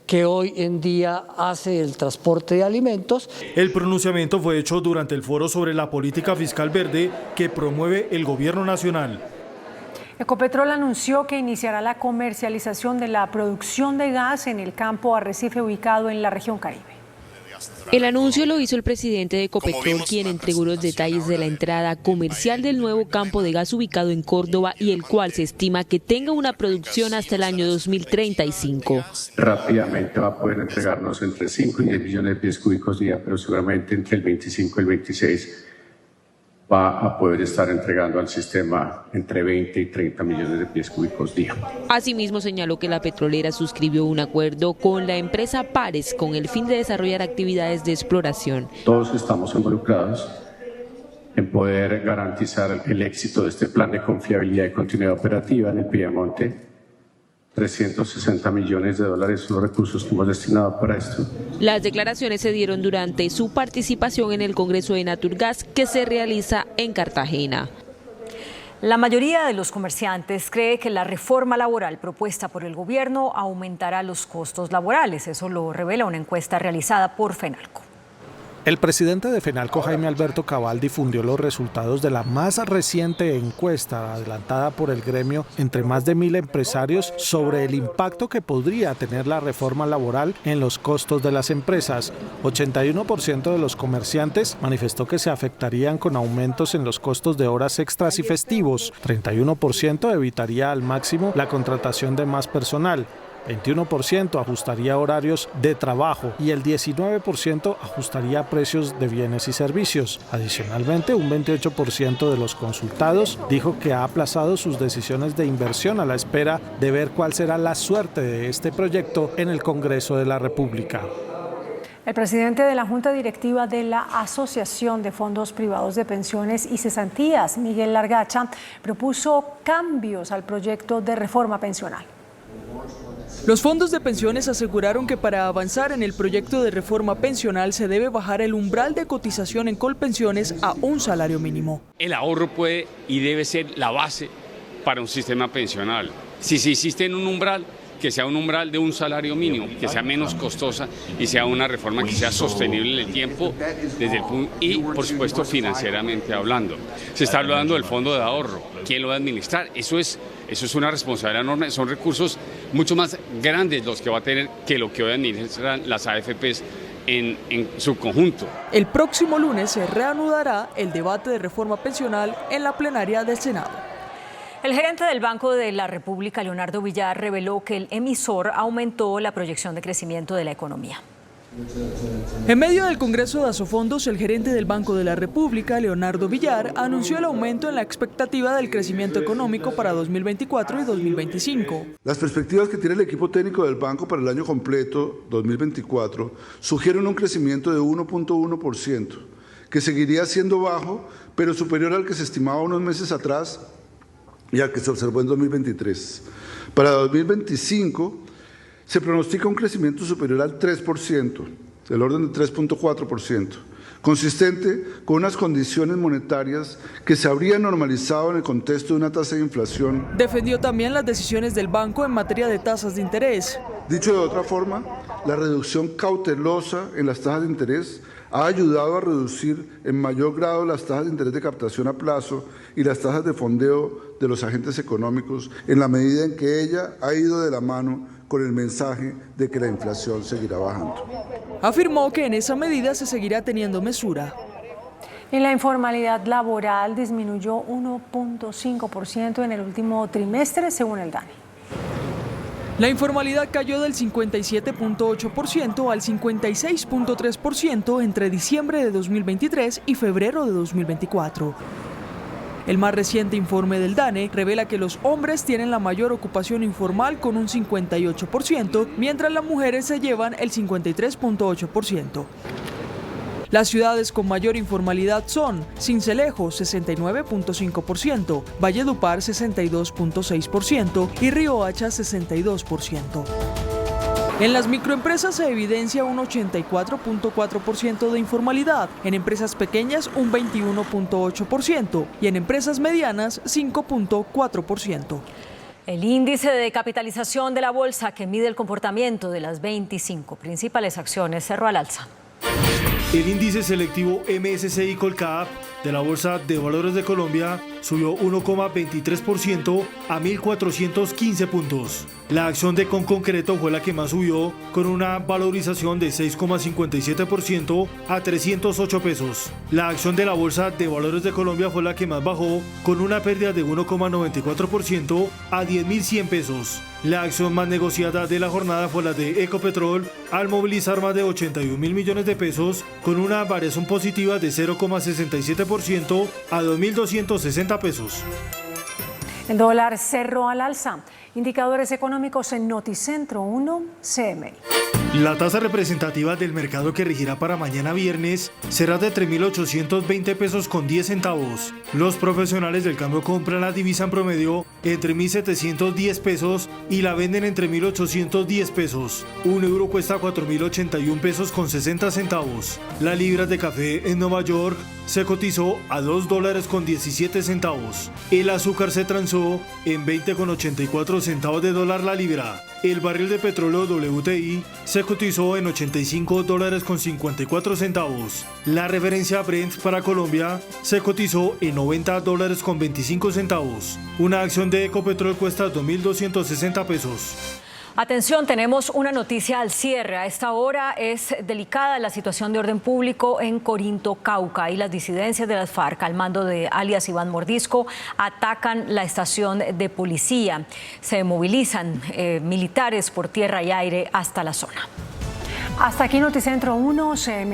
que hoy en día hace el transporte de alimentos. El pronunciamiento fue hecho durante el foro sobre la política fiscal verde que promueve el gobierno nacional. Ecopetrol anunció que iniciará la comercialización de la producción de gas en el campo Arrecife ubicado en la región Caribe. El anuncio lo hizo el presidente de Ecopetrol, quien entregó los detalles de la entrada comercial del nuevo campo de gas ubicado en Córdoba y el cual se estima que tenga una producción hasta el año 2035. Rápidamente va a poder entregarnos entre 5 y 10 millones de pies cúbicos día, pero seguramente entre el 25 y el 26 va a poder estar entregando al sistema entre 20 y 30 millones de pies cúbicos día. Asimismo, señaló que la petrolera suscribió un acuerdo con la empresa Pares con el fin de desarrollar actividades de exploración. Todos estamos involucrados en poder garantizar el éxito de este plan de confiabilidad y continuidad operativa en el Piedemonte. 360 millones de dólares son los recursos que hemos destinado para esto. Las declaraciones se dieron durante su participación en el Congreso de Naturgas que se realiza en Cartagena. La mayoría de los comerciantes cree que la reforma laboral propuesta por el gobierno aumentará los costos laborales. Eso lo revela una encuesta realizada por Fenalco. El presidente de Fenalco, Jaime Alberto Cabal, difundió los resultados de la más reciente encuesta adelantada por el gremio entre más de 1.000 empresarios sobre el impacto que podría tener la reforma laboral en los costos de las empresas. 81% de los comerciantes manifestó que se afectarían con aumentos en los costos de horas extras y festivos. 31% evitaría al máximo la contratación de más personal. 21% ajustaría horarios de trabajo y el 19% ajustaría precios de bienes y servicios. Adicionalmente, un 28% de los consultados dijo que ha aplazado sus decisiones de inversión a la espera de ver cuál será la suerte de este proyecto en el Congreso de la República. El presidente de la Junta Directiva de la Asociación de Fondos Privados de Pensiones y Cesantías, Miguel Largacha, propuso cambios al proyecto de reforma pensional. Los fondos de pensiones aseguraron que para avanzar en el proyecto de reforma pensional se debe bajar el umbral de cotización en Colpensiones a un salario mínimo. El ahorro puede y debe ser la base para un sistema pensional. Si se insiste en un umbral, que sea un umbral de un salario mínimo, que sea menos costosa y sea una reforma que sea sostenible en el tiempo desde el punto, y, por supuesto, financieramente hablando. Se está hablando del fondo de ahorro. ¿Quién lo va a administrar? Eso es una responsabilidad enorme. Son recursos mucho más grandes los que va a tener que lo que hoy administran las AFPs en su conjunto. El próximo lunes se reanudará el debate de reforma pensional en la plenaria del Senado. El gerente del Banco de la República, Leonardo Villar, reveló que el emisor aumentó la proyección de crecimiento de la economía. En medio del Congreso de Asofondos, el gerente del Banco de la República, Leonardo Villar, anunció el aumento en la expectativa del crecimiento económico para 2024 y 2025. Las perspectivas que tiene el equipo técnico del banco para el año completo 2024 sugieren un crecimiento de 1.1%, que seguiría siendo bajo, pero superior al que se estimaba unos meses atrás y al que se observó en 2023. Para 2025 se pronostica un crecimiento superior al 3%, del orden de 3.4%, consistente con unas condiciones monetarias que se habrían normalizado en el contexto de una tasa de inflación. Defendió también las decisiones del banco en materia de tasas de interés. Dicho de otra forma, la reducción cautelosa en las tasas de interés ha ayudado a reducir en mayor grado las tasas de interés de captación a plazo y las tasas de fondeo de los agentes económicos en la medida en que ella ha ido de la mano con el mensaje de que la inflación seguirá bajando. Afirmó que en esa medida se seguirá teniendo mesura. En la informalidad laboral disminuyó 1.5% en el último trimestre, según el DANE. La informalidad cayó del 57.8% al 56.3% entre diciembre de 2023 y febrero de 2024. El más reciente informe del DANE revela que los hombres tienen la mayor ocupación informal con un 58%, mientras las mujeres se llevan el 53.8%. Las ciudades con mayor informalidad son Sincelejo, 69.5%, Valledupar, 62.6% y Riohacha, 62%. En las microempresas se evidencia un 84.4% de informalidad, en empresas pequeñas un 21.8% y en empresas medianas 5.4%. El índice de capitalización de la bolsa, que mide el comportamiento de las 25 principales acciones, cerró al alza. El índice selectivo MSCI Colcap de la Bolsa de Valores de Colombia subió 1,23% a 1.415 puntos. La acción de Conconcreto fue la que más subió, con una valorización de 6,57% a 308 pesos. La acción de la Bolsa de Valores de Colombia fue la que más bajó, con una pérdida de 1,94% a 10.100 pesos. La acción más negociada de la jornada fue la de Ecopetrol, al movilizar más de 81.000 millones de pesos, con una variación positiva de 0,67% a 2.260 pesos. El dólar cerró al alza. Indicadores económicos en Noticentro 1, CMI. La tasa representativa del mercado que regirá para mañana viernes será de 3.820 pesos con 10 centavos. Los profesionales del cambio compran la divisa en promedio entre 1.710 pesos y la venden entre 1.810 pesos. Un euro cuesta 4.081 pesos con 60 centavos. La libra de café en Nueva York se cotizó a $2 con 17 centavos. El azúcar se transó en 20,84 centavos de dólar la libra. El barril de petróleo WTI se cotizó en $85 con 54 centavos. La referencia Brent para Colombia se cotizó en $90 con 25 centavos. Una acción de Ecopetrol cuesta 2.260 pesos. Atención, tenemos una noticia al cierre. A esta hora es delicada la situación de orden público en Corinto, Cauca, y las disidencias de las FARC al mando de alias Iván Mordisco atacan la estación de policía. Se movilizan militares por tierra y aire hasta la zona. Hasta aquí Noticentro 1, CM.